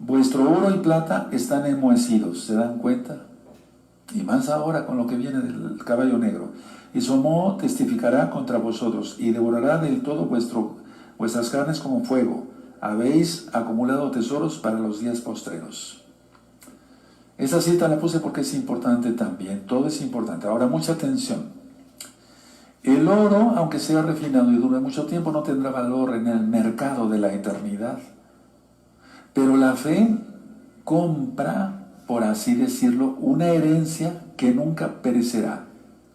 S1: Vuestro oro y plata están enmohecidos, ¿se dan cuenta? Y más ahora con lo que viene del caballo negro. Y su moho testificará contra vosotros, y devorará del todo vuestras carnes como fuego. Habéis acumulado tesoros para los días postreros. Esa cita la puse porque es importante también, todo es importante. Ahora, mucha atención. El oro, aunque sea refinado y dure mucho tiempo, no tendrá valor en el mercado de la eternidad. Pero la fe compra, por así decirlo, una herencia que nunca perecerá.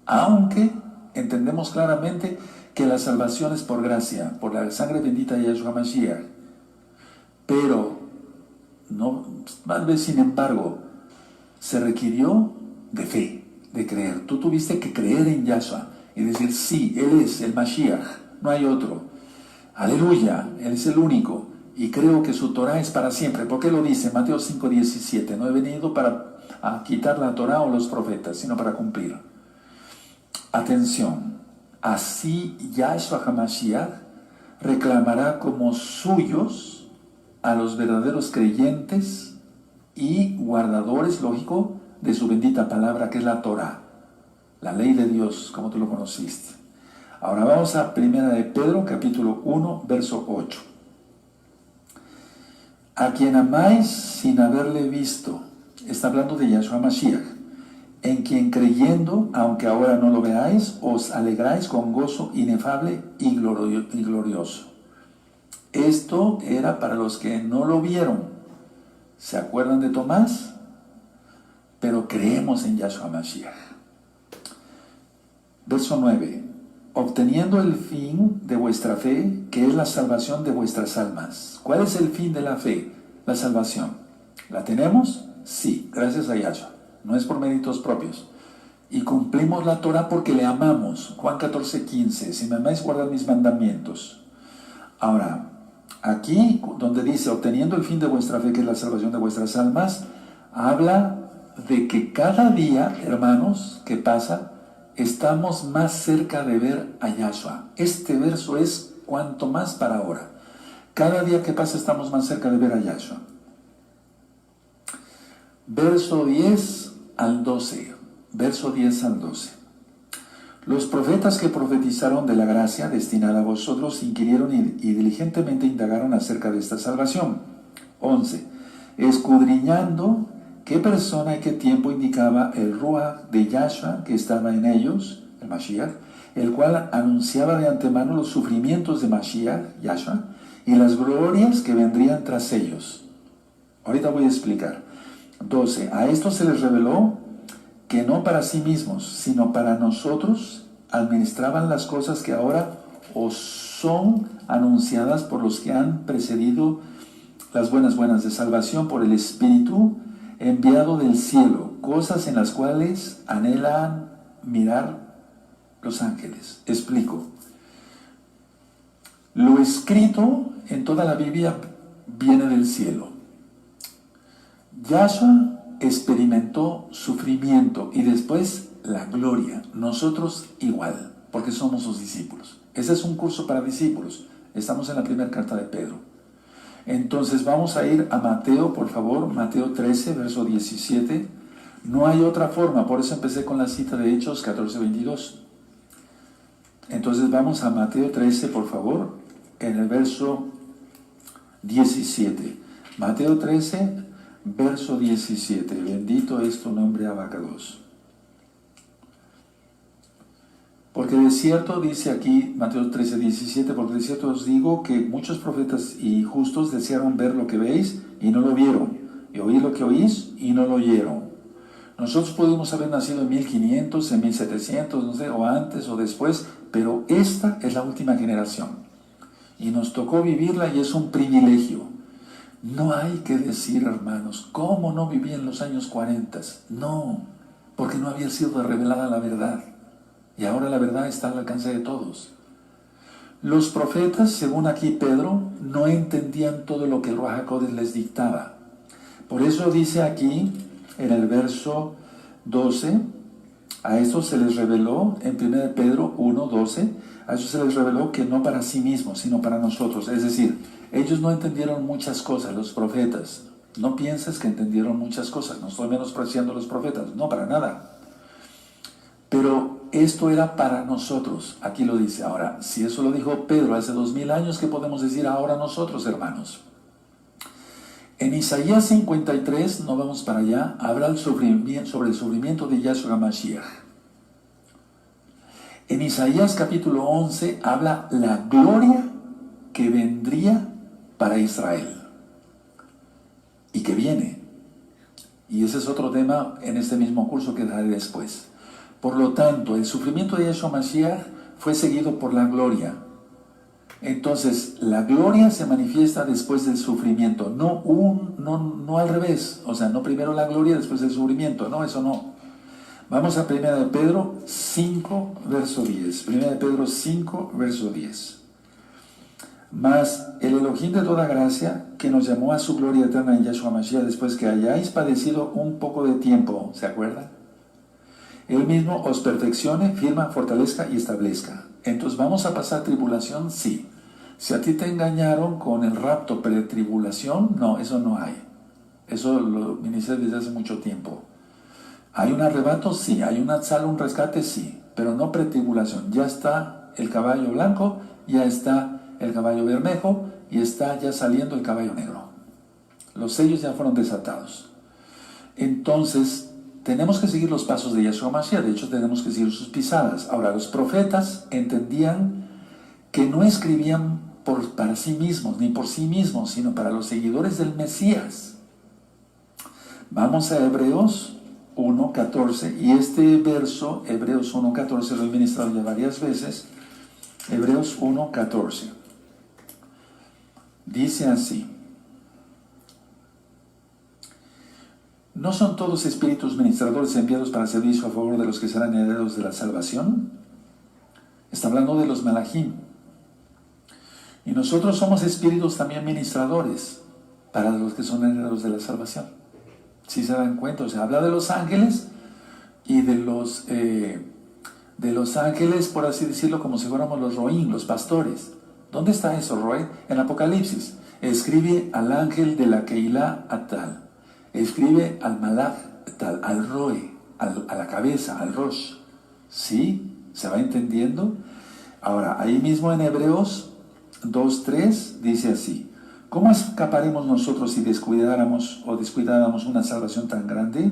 S1: Aunque entendemos claramente que la salvación es por gracia, por la sangre bendita de Yahshua Mashiach. Pero, no, tal vez sin embargo, se requirió de fe, de creer. Tú tuviste que creer en Yahshua y decir, sí, Él es el Mashiach, no hay otro. Aleluya, Él es el único. Y creo que su Torah es para siempre. ¿Por qué lo dice? Mateo 5:17. No he venido para quitar la Torah o los profetas, sino para cumplir. Atención. Así Yahshua HaMashiach reclamará como suyos a los verdaderos creyentes y guardadores, lógico, de su bendita palabra, que es la Torah, la ley de Dios, como tú lo conociste. Ahora vamos a primera de Pedro, capítulo 1, verso 8. A quien amáis sin haberle visto, está hablando de Yahshua Mashiach, en quien creyendo, aunque ahora no lo veáis, os alegráis con gozo inefable y glorioso. Esto era para los que no lo vieron. ¿Se acuerdan de Tomás? Pero creemos en Yahshua Mashiach. Verso 9. Obteniendo el fin de vuestra fe, que es la salvación de vuestras almas. ¿Cuál es el fin de la fe? La salvación. ¿La tenemos? Sí, gracias a Yahshua. No es por méritos propios. Y cumplimos la Torah porque le amamos. Juan 14:15. Si me amáis, guardad mis mandamientos. Ahora, aquí donde dice, obteniendo el fin de vuestra fe, que es la salvación de vuestras almas, habla de que cada día, hermanos, que pasa, estamos más cerca de ver a Yahshua. Este verso es cuanto más para ahora. Cada día que pasa estamos más cerca de ver a Yahshua. Verso 10 al 12. Verso 10 al 12. Los profetas que profetizaron de la gracia destinada a vosotros inquirieron y diligentemente indagaron acerca de esta salvación. 11. Escudriñando qué persona y qué tiempo indicaba el Ruach de Yahshua que estaba en ellos, el Mashiach, el cual anunciaba de antemano los sufrimientos de Mashiach, Yahshua, y las glorias que vendrían tras ellos. Ahorita voy a explicar. 12. A esto se les reveló que no para sí mismos, sino para nosotros, administraban las cosas que ahora os son anunciadas por los que han precedido las buenas de salvación por el Espíritu enviado del cielo, cosas en las cuales anhelan mirar los ángeles. Explico. Lo escrito en toda la Biblia viene del cielo. Yahshua experimentó sufrimiento y después la gloria. Nosotros igual, porque somos sus discípulos. Ese es un curso para discípulos. Estamos en la primera carta de Pedro. Entonces vamos a ir a Mateo, por favor, Mateo 13, verso 17. No hay otra forma, por eso empecé con la cita de Hechos 14, 22. Entonces vamos a Mateo 13, por favor, en el verso 17. Mateo 13, verso 17. Bendito es tu nombre, Abacados. Porque de cierto, dice aquí Mateo 13, 17, porque de cierto os digo que muchos profetas y justos desearon ver lo que veis y no lo vieron, y oír lo que oís y no lo oyeron. Nosotros pudimos haber nacido en 1500, en 1700, no sé, o antes o después, pero esta es la última generación. Y nos tocó vivirla y es un privilegio. No hay que decir, hermanos, ¿cómo no viví en los años 40? No, porque no había sido revelada la verdad. Y ahora la verdad está al alcance de todos. Los profetas, según aquí Pedro, no entendían todo lo que el Ruach HaKodesh les dictaba. Por eso dice aquí, en el verso 12, a esto se les reveló, en 1 Pedro 1, 12, a eso se les reveló que no para sí mismos, sino para nosotros. Es decir, ellos no entendieron muchas cosas, los profetas. No pienses que entendieron muchas cosas, no estoy menospreciando a los profetas, no, para nada. Pero esto era para nosotros, aquí lo dice. Ahora, si eso lo dijo Pedro hace 2000 años, ¿qué podemos decir ahora nosotros, hermanos? En Isaías 53, no vamos para allá, habla sobre el sufrimiento de Yahshua Mashiach. En Isaías capítulo 11 habla la gloria que vendría para Israel y que viene. Y ese es otro tema en este mismo curso que daré después. Por lo tanto, el sufrimiento de Yahshua Mashiach fue seguido por la gloria. Entonces, la gloria se manifiesta después del sufrimiento, no al revés. O sea, no primero la gloria, después el sufrimiento. No, eso no. Vamos a 1 de Pedro 5, verso 10. 1 de Pedro 5, verso 10. Mas el Elohim de toda gracia, que nos llamó a su gloria eterna en Yahshua Mashiach, después que hayáis padecido un poco de tiempo, ¿se acuerdan? Él mismo os perfeccione, firma, fortalezca y establezca. Entonces, ¿vamos a pasar tribulación? Sí. Si a ti te engañaron con el rapto pretribulación, no, eso no hay. Eso lo ministré desde hace mucho tiempo. ¿Hay un arrebato? Sí. ¿Hay una sala, un rescate? Sí. Pero no pretribulación. Ya está el caballo blanco, ya está el caballo bermejo y está ya saliendo el caballo negro. Los sellos ya fueron desatados. Entonces, tenemos que seguir los pasos de Yahshua Mashiach. De hecho, tenemos que seguir sus pisadas. Ahora, los profetas entendían que no escribían para sí mismos, ni por sí mismos, sino para los seguidores del Mesías. Vamos a Hebreos 1.14, y este verso, Hebreos 1.14, lo he ministrado ya varias veces. Hebreos 1.14. Dice así: ¿no son todos espíritus ministradores enviados para servicio a favor de los que serán herederos de la salvación? Está hablando de los malajim. Y nosotros somos espíritus también ministradores para los que son herederos de la salvación. Si se dan cuenta, o sea, habla de los ángeles y de los ángeles, por así decirlo, como si fuéramos los roín, los pastores. ¿Dónde está eso, Roy? En Apocalipsis. Escribe al ángel de la Keilah a tal. Escribe al malach tal, al Roe, a la cabeza, al Rosh. ¿Sí? ¿Se va entendiendo? Ahora, ahí mismo en Hebreos 2.3 dice así: ¿cómo escaparemos nosotros si descuidáramos una salvación tan grande?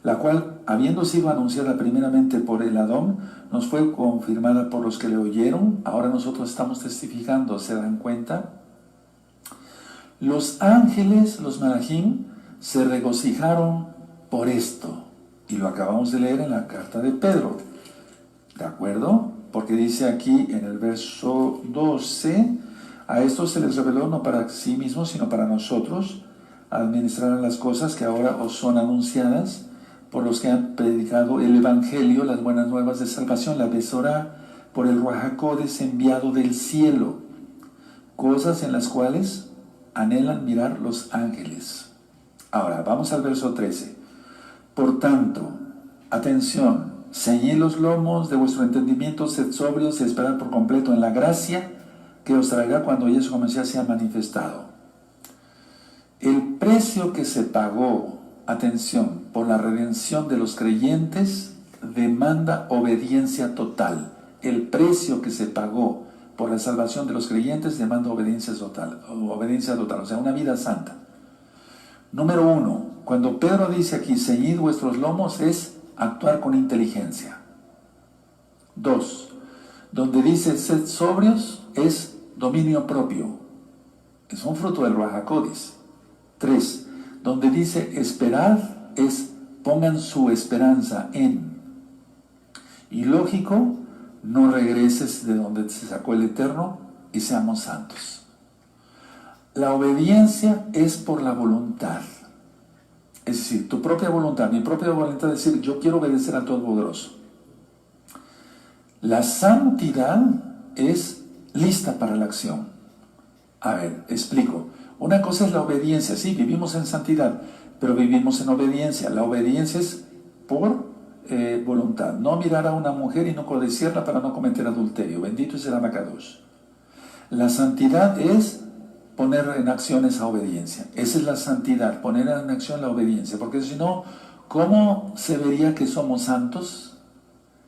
S1: La cual, habiendo sido anunciada primeramente por el Adón, nos fue confirmada por los que le oyeron. Ahora nosotros estamos testificando, ¿se dan cuenta? Los ángeles, los malajim, se regocijaron por esto. Y lo acabamos de leer en la carta de Pedro. ¿De acuerdo? Porque dice aquí en el verso 12, a estos se les reveló no para sí mismos, sino para nosotros, administrar las cosas que ahora os son anunciadas por los que han predicado el Evangelio, las buenas nuevas de salvación, la Besorá, por el Ruaj HaKodesh enviado del cielo, cosas en las cuales anhelan mirar los ángeles. Ahora, vamos al verso 13. Por tanto, atención, ceñid los lomos de vuestro entendimiento, sed sobrios y esperad por completo en la gracia que os traerá cuando Yeshua Mashiach sea manifestado. El precio que se pagó, atención, por la redención de los creyentes demanda obediencia total. El precio que se pagó por la salvación de los creyentes demanda obediencia total, o sea, una vida santa. Número 1, cuando Pedro dice aquí, ceñid vuestros lomos, es actuar con inteligencia. 2, donde dice sed sobrios, es dominio propio. Es un fruto del Ruaj HaKodesh. 3, donde dice esperad, es pongan su esperanza en. Y lógico, no regreses de donde se sacó el Eterno y seamos santos. La obediencia es por la voluntad. Es decir, tu propia voluntad, mi propia voluntad es decir, yo quiero obedecer al Todopoderoso. La santidad es lista para la acción. A ver, explico. Una cosa es la obediencia, sí, vivimos en santidad, pero vivimos en obediencia. La obediencia es por voluntad. No mirar a una mujer y no codiciarla para no cometer adulterio. Bendito es el Abacadosh. La santidad es poner en acción esa obediencia. Esa es la santidad, poner en acción la obediencia. Porque si no, ¿cómo se vería que somos santos?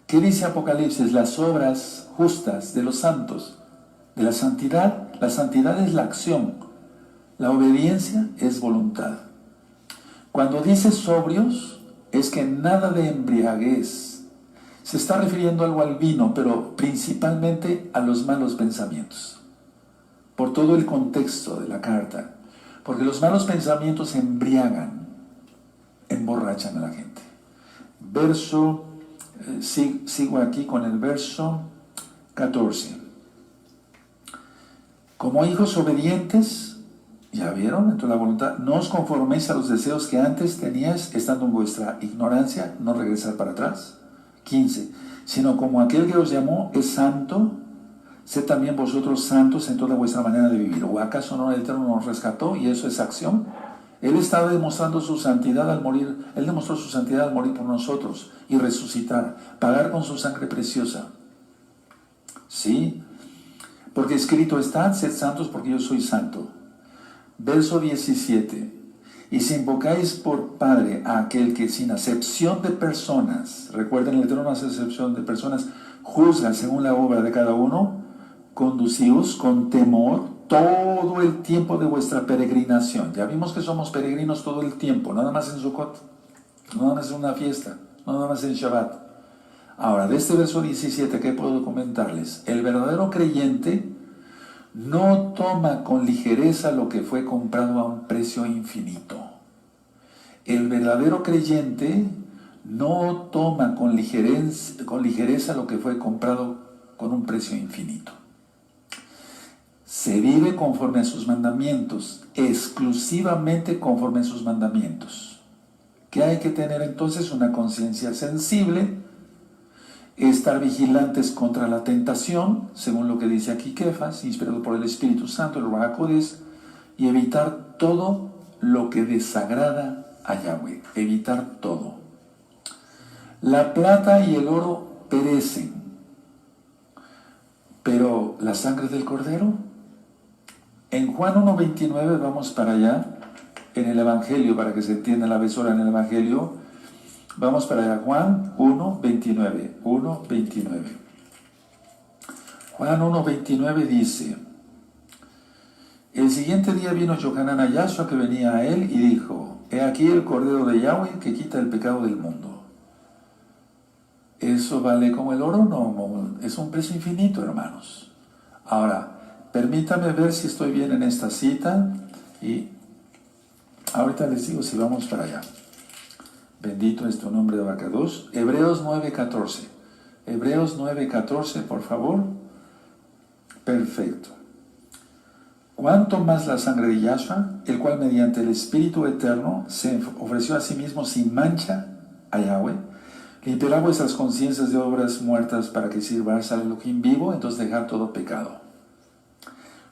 S1: ¿Qué dice Apocalipsis? Las obras justas de los santos. De la santidad es la acción. La obediencia es voluntad. Cuando dice sobrios, es que nada de embriaguez. Se está refiriendo algo al vino, pero principalmente a los malos pensamientos. Por todo el contexto de la carta. Porque los malos pensamientos embriagan, emborrachan a la gente. Sigo aquí con el verso 14. Como hijos obedientes, ¿ya vieron? Entonces la voluntad, no os conforméis a los deseos que antes teníais, estando en vuestra ignorancia, no regresar para atrás. 15. Sino como aquel que os llamó es santo, sed también vosotros santos en toda vuestra manera de vivir. ¿O acaso no el Eterno nos rescató y eso es acción? Él estaba demostrando su santidad al morir. Él demostró su santidad al morir por nosotros y resucitar, pagar con su sangre preciosa. ¿Sí? Porque escrito está, sed santos porque yo soy santo. Verso 17. Y si invocáis por Padre a aquel que sin acepción de personas, recuerden, el Eterno no hace acepción de personas, juzga según la obra de cada uno, conducíos con temor todo el tiempo de vuestra peregrinación. Ya vimos que somos peregrinos todo el tiempo, nada más en Sukkot, nada más en una fiesta, nada más en Shabbat. Ahora, de este verso 17, ¿qué puedo comentarles? El verdadero creyente no toma con ligereza lo que fue comprado a un precio infinito. El verdadero creyente no toma con ligereza lo que fue comprado con un precio infinito. Se vive conforme a sus mandamientos, exclusivamente conforme a sus mandamientos. ¿Qué hay que tener entonces? Una conciencia sensible, estar vigilantes contra la tentación, según lo que dice aquí Kefas, inspirado por el Espíritu Santo, el Ruaj HaKodesh, y evitar todo lo que desagrada a Yahweh, evitar todo. La plata y el oro perecen, pero la sangre del Cordero. En Juan 1:29, vamos para allá, en el Evangelio, para que se entienda la besora en el Evangelio. Vamos para allá, Juan 1:29. Juan 1:29 dice: el siguiente día vino Yohanan a Yahshua, que venía a él, y dijo: he aquí el Cordero de Yahweh que quita el pecado del mundo. ¿Eso vale como el oro? No, es un precio infinito, hermanos. Ahora, permítame ver si estoy bien en esta cita, y ahorita les digo si vamos para allá. Bendito es tu nombre de Abacados. Hebreos 9:14. Hebreos 9:14, por favor. Perfecto. Cuanto más la sangre de Yahshua, el cual mediante el Espíritu Eterno se ofreció a sí mismo sin mancha a Yahweh, limpiará vuestras conciencias de obras muertas para que sirváis al Elohim vivo, entonces dejar todo pecado.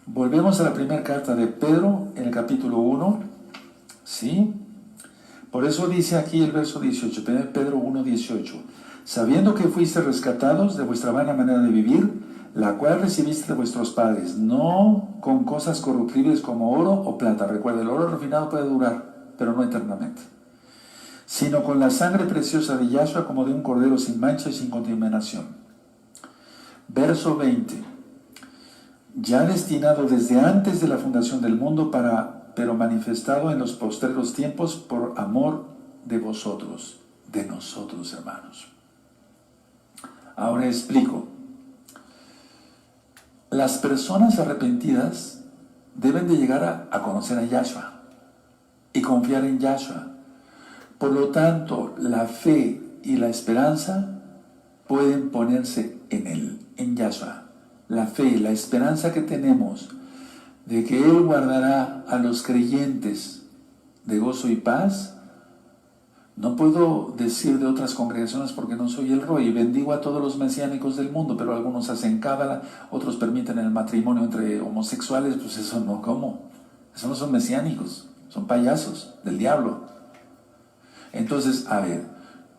S1: Volvemos a la primera carta de Pedro, en el capítulo 1, ¿sí? Por eso dice aquí el verso 18, Pedro 1:18, sabiendo que fuiste rescatados de vuestra vana manera de vivir, la cual recibiste de vuestros padres, no con cosas corruptibles como oro o plata. Recuerda, el oro refinado puede durar, pero no eternamente, sino con la sangre preciosa de Yahshua, como de un cordero sin mancha y sin contaminación. Verso 20, ya destinado desde antes de la fundación del mundo, pero manifestado en los postreros tiempos por amor de vosotros, de nosotros, hermanos. Ahora explico. Las personas arrepentidas deben de llegar a conocer a Yahshua y confiar en Yahshua. Por lo tanto, la fe y la esperanza pueden ponerse en Él, en Yahshua. La fe, la esperanza que tenemos de que Él guardará a los creyentes de gozo y paz. No puedo decir de otras congregaciones porque no soy el Roy. Bendigo a todos los mesiánicos del mundo, pero algunos hacen cábala, otros permiten el matrimonio entre homosexuales. Pues eso no, ¿cómo? Eso no son mesiánicos, son payasos del diablo. Entonces, a ver,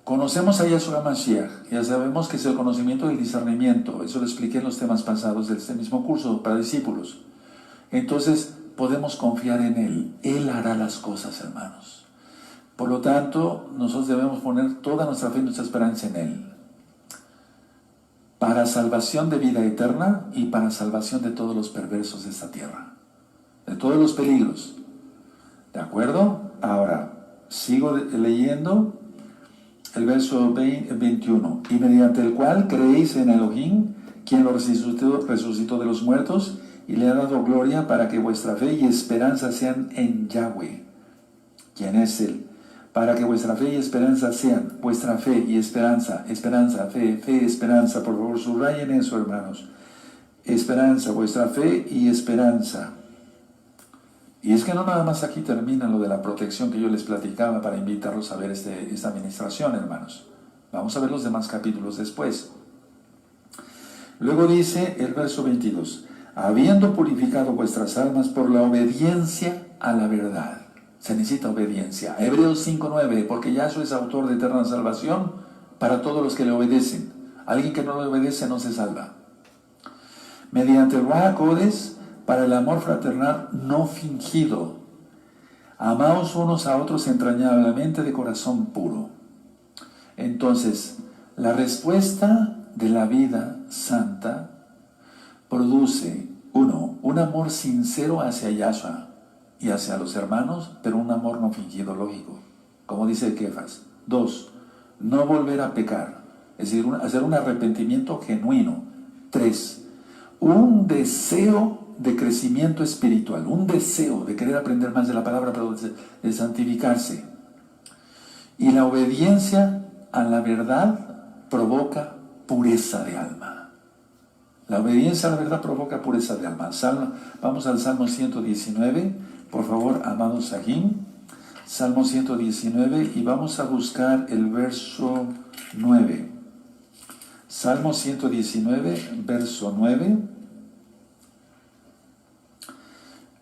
S1: conocemos a Yahshua Mashiach, ya sabemos que es el conocimiento del discernimiento. Eso lo expliqué en los temas pasados de este mismo curso para discípulos. Entonces, podemos confiar en Él. Él hará las cosas, hermanos. Por lo tanto, nosotros debemos poner toda nuestra fe y nuestra esperanza en Él, para salvación de vida eterna y para salvación de todos los perversos de esta tierra, de todos los peligros. ¿De acuerdo? Ahora, sigo leyendo el verso 21. Y mediante el cual creéis en Elohim, quien lo resucitó de los muertos, y le ha dado gloria, para que vuestra fe y esperanza sean en Yahweh. ¿Quién es Él? Para que vuestra fe y esperanza sean, vuestra fe y esperanza, fe, esperanza, por favor subrayen eso, hermanos. Esperanza, vuestra fe y esperanza. Y es que no nada más aquí termina lo de la protección que yo les platicaba para invitarlos a ver esta administración, hermanos. Vamos a ver los demás capítulos después. Luego dice el verso 22, habiendo purificado vuestras almas por la obediencia a la verdad. Se necesita obediencia. Hebreos 5:9, porque Yahshua es autor de eterna salvación para todos los que le obedecen. Alguien que no le obedece no se salva. Mediante el Ruach HaKodesh, para el amor fraternal no fingido. Amaos unos a otros entrañablemente de corazón puro. Entonces, la respuesta de la vida santa produce, uno, un amor sincero hacia Yahshua y hacia los hermanos, pero un amor no fingido, lógico, como dice Kefas. 2, no volver a pecar, es decir, hacer un arrepentimiento genuino. 3, un deseo de crecimiento espiritual, un deseo de querer aprender más de la palabra, pero de santificarse. Y la obediencia a la verdad provoca pureza de alma. La obediencia a la verdad provoca pureza de alma. Vamos al Salmo 119. Por favor, amados Sahim, Salmo 119, y vamos a buscar el verso 9. Salmo 119, verso 9.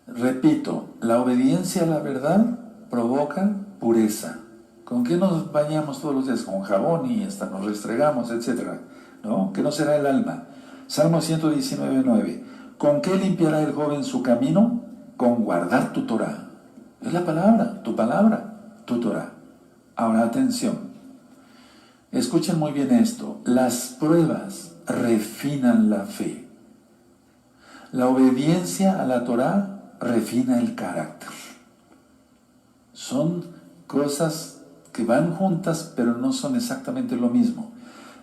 S1: Repito, la obediencia a la verdad provoca pureza. ¿Con qué nos bañamos todos los días? Con jabón y hasta nos restregamos, etc. ¿No? ¿Qué no será el alma? Salmo 119, 9. ¿Con qué limpiará el joven su camino? Con guardar tu Torah. Es la palabra, tu Torah. Ahora, atención. Escuchen muy bien esto. Las pruebas refinan la fe. La obediencia a la Torah refina el carácter. Son cosas que van juntas, pero no son exactamente lo mismo.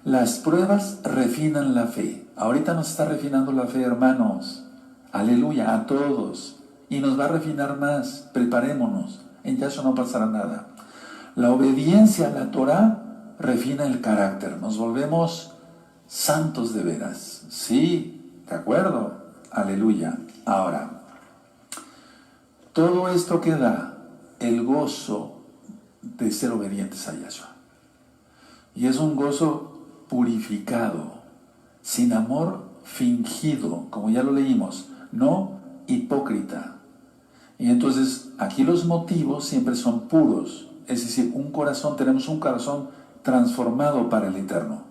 S1: Las pruebas refinan la fe. Ahorita nos está refinando la fe, hermanos. Aleluya, a todos. Y nos va a refinar más. Preparémonos. En Yahshua no pasará nada. La obediencia a la Torah refina el carácter. Nos volvemos santos de veras. Sí, de acuerdo, aleluya. Ahora, todo esto que da el gozo de ser obedientes a Yahshua. Y es un gozo purificado, sin amor fingido, como ya lo leímos, no hipócrita. Y entonces aquí los motivos siempre son puros, es decir, tenemos un corazón transformado para el Eterno.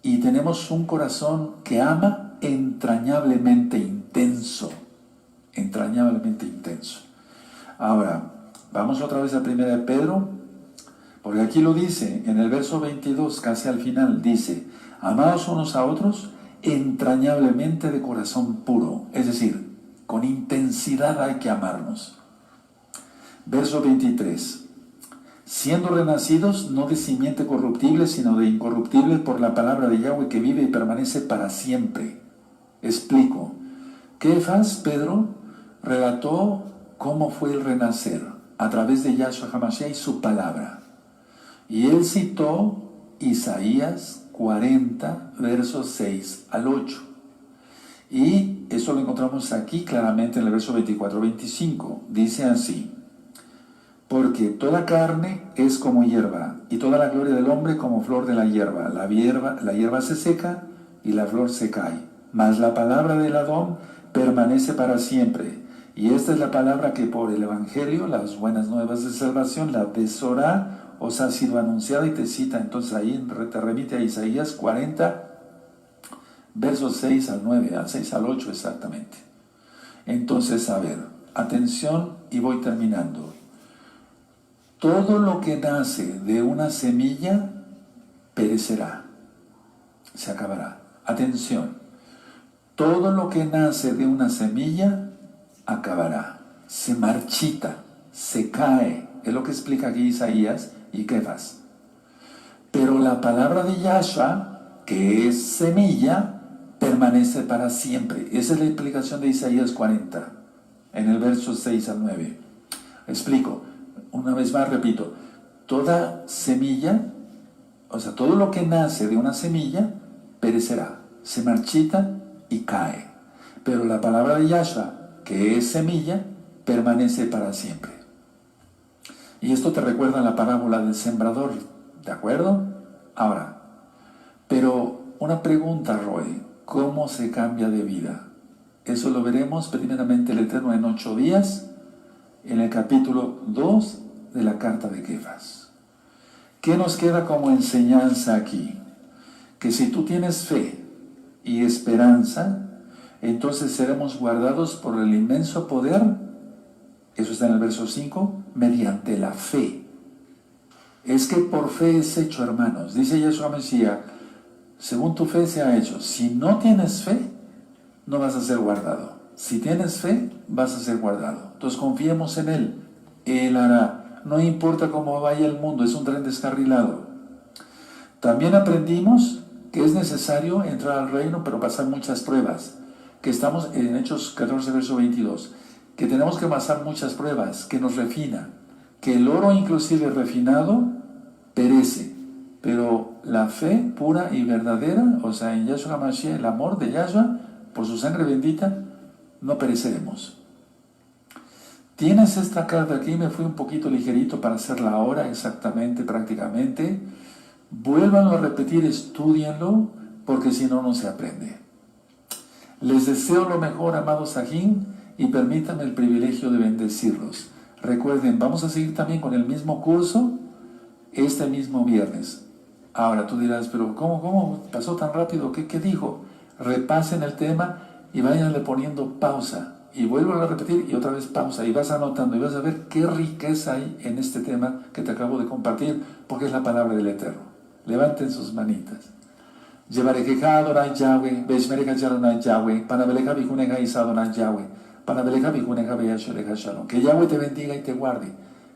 S1: Y tenemos un corazón que ama entrañablemente intenso, entrañablemente intenso. Ahora, vamos otra vez a 1 de Pedro, porque aquí lo dice, en el verso 22, casi al final, dice, amados unos a otros, entrañablemente de corazón puro, es decir, con intensidad hay que amarnos. Verso 23, siendo renacidos no de simiente corruptible, sino de incorruptible por la palabra de Yahweh que vive y permanece para siempre. Explico. Kefas, Pedro, relató cómo fue el renacer a través de Yahshua HaMashiach y su palabra. Y él citó Isaías 40, versos 6 al 8. Y eso lo encontramos aquí claramente en el verso 24-25. Dice así, porque toda carne es como hierba, y toda la gloria del hombre como flor de la hierba. La hierba se seca y la flor se cae, mas la palabra del Adón permanece para siempre. Y esta es la palabra que por el Evangelio, las buenas nuevas de salvación, la Besorá, os ha sido anunciada. Y te cita entonces ahí, te remite a Isaías 40, versos 6 al 9, al 6 al 8 exactamente. Entonces, a ver, atención y voy terminando. Todo lo que nace de una semilla perecerá, se acabará. Atención, todo lo que nace de una semilla acabará, se marchita, se cae. Es lo que explica aquí Isaías y Kefas. Pero la palabra de Yahshua, que es semilla, permanece para siempre. Esa es la explicación de Isaías 40, en el verso 6 al 9. Explico, una vez más repito, toda semilla, o sea, todo lo que nace de una semilla, perecerá, se marchita y cae. Pero la palabra de Yahshua, que es semilla, permanece para siempre. Y esto te recuerda la parábola del sembrador, ¿de acuerdo? Ahora, pero una pregunta, Roy, ¿cómo se cambia de vida? Eso lo veremos primeramente el Eterno en 8 días, en el capítulo 2 de la carta de Kefas. ¿Qué nos queda como enseñanza aquí? Que si tú tienes fe y esperanza, entonces seremos guardados por el inmenso poder, eso está en el verso 5, mediante la fe. Es que por fe es hecho, hermanos. Dice Yahshua Mesías, según tu fe se ha hecho. Si no tienes fe, no vas a ser guardado. Si tienes fe, vas a ser guardado. Entonces confiemos en Él. Él hará. No importa cómo vaya el mundo, es un tren descarrilado. También aprendimos que es necesario entrar al reino, pero pasar muchas pruebas. Que estamos en Hechos 14, verso 22. Que tenemos que pasar muchas pruebas, que nos refina. Que el oro inclusive refinado perece. Pero la fe pura y verdadera, o sea, en Yahshua HaMashiach, el amor de Yahshua, por su sangre bendita, no pereceremos. Tienes esta carta aquí, me fui un poquito ligerito para hacerla ahora exactamente, prácticamente. Vuélvanlo a repetir, estúdienlo, porque si no, no se aprende. Les deseo lo mejor, amados Sajín, y permítanme el privilegio de bendecirlos. Recuerden, vamos a seguir también con el mismo curso este mismo viernes. Ahora tú dirás, pero ¿cómo pasó tan rápido? ¿Qué dijo? Repasen el tema y váyanle poniendo pausa. Y vuelvo a repetir y otra vez pausa. Y vas anotando y vas a ver qué riqueza hay en este tema que te acabo de compartir, porque es la palabra del Eterno. Levanten sus manitas. Llevarejeja Adonai Yahweh, Beshmereja Adonai Yahweh, Panabeleja Bijuneja Isa Adonai Yahweh, Panabeleja Bijuneja Beyasholeja Shalom. Que Yahweh te bendiga y te guarde.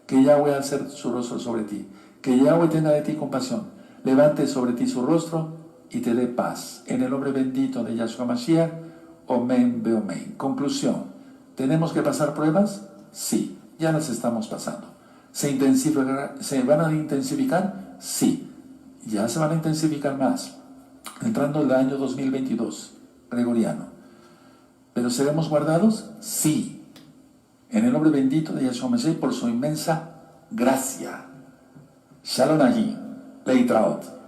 S1: Que Yahweh alce su rostro sobre ti. Que Yahweh tenga de ti compasión. Levante sobre ti su rostro y te dé paz. En el nombre bendito de Yahshua Mashiach, Omen Beomen. Conclusión. ¿Tenemos que pasar pruebas? Sí, ya las estamos pasando. ¿Se van a intensificar? Sí, ya se van a intensificar más. entrando el año 2022, gregoriano. ¿Pero seremos guardados? Sí. En el nombre bendito de Yeshua Mesías, por su inmensa gracia. Shalom allí. Leitraot.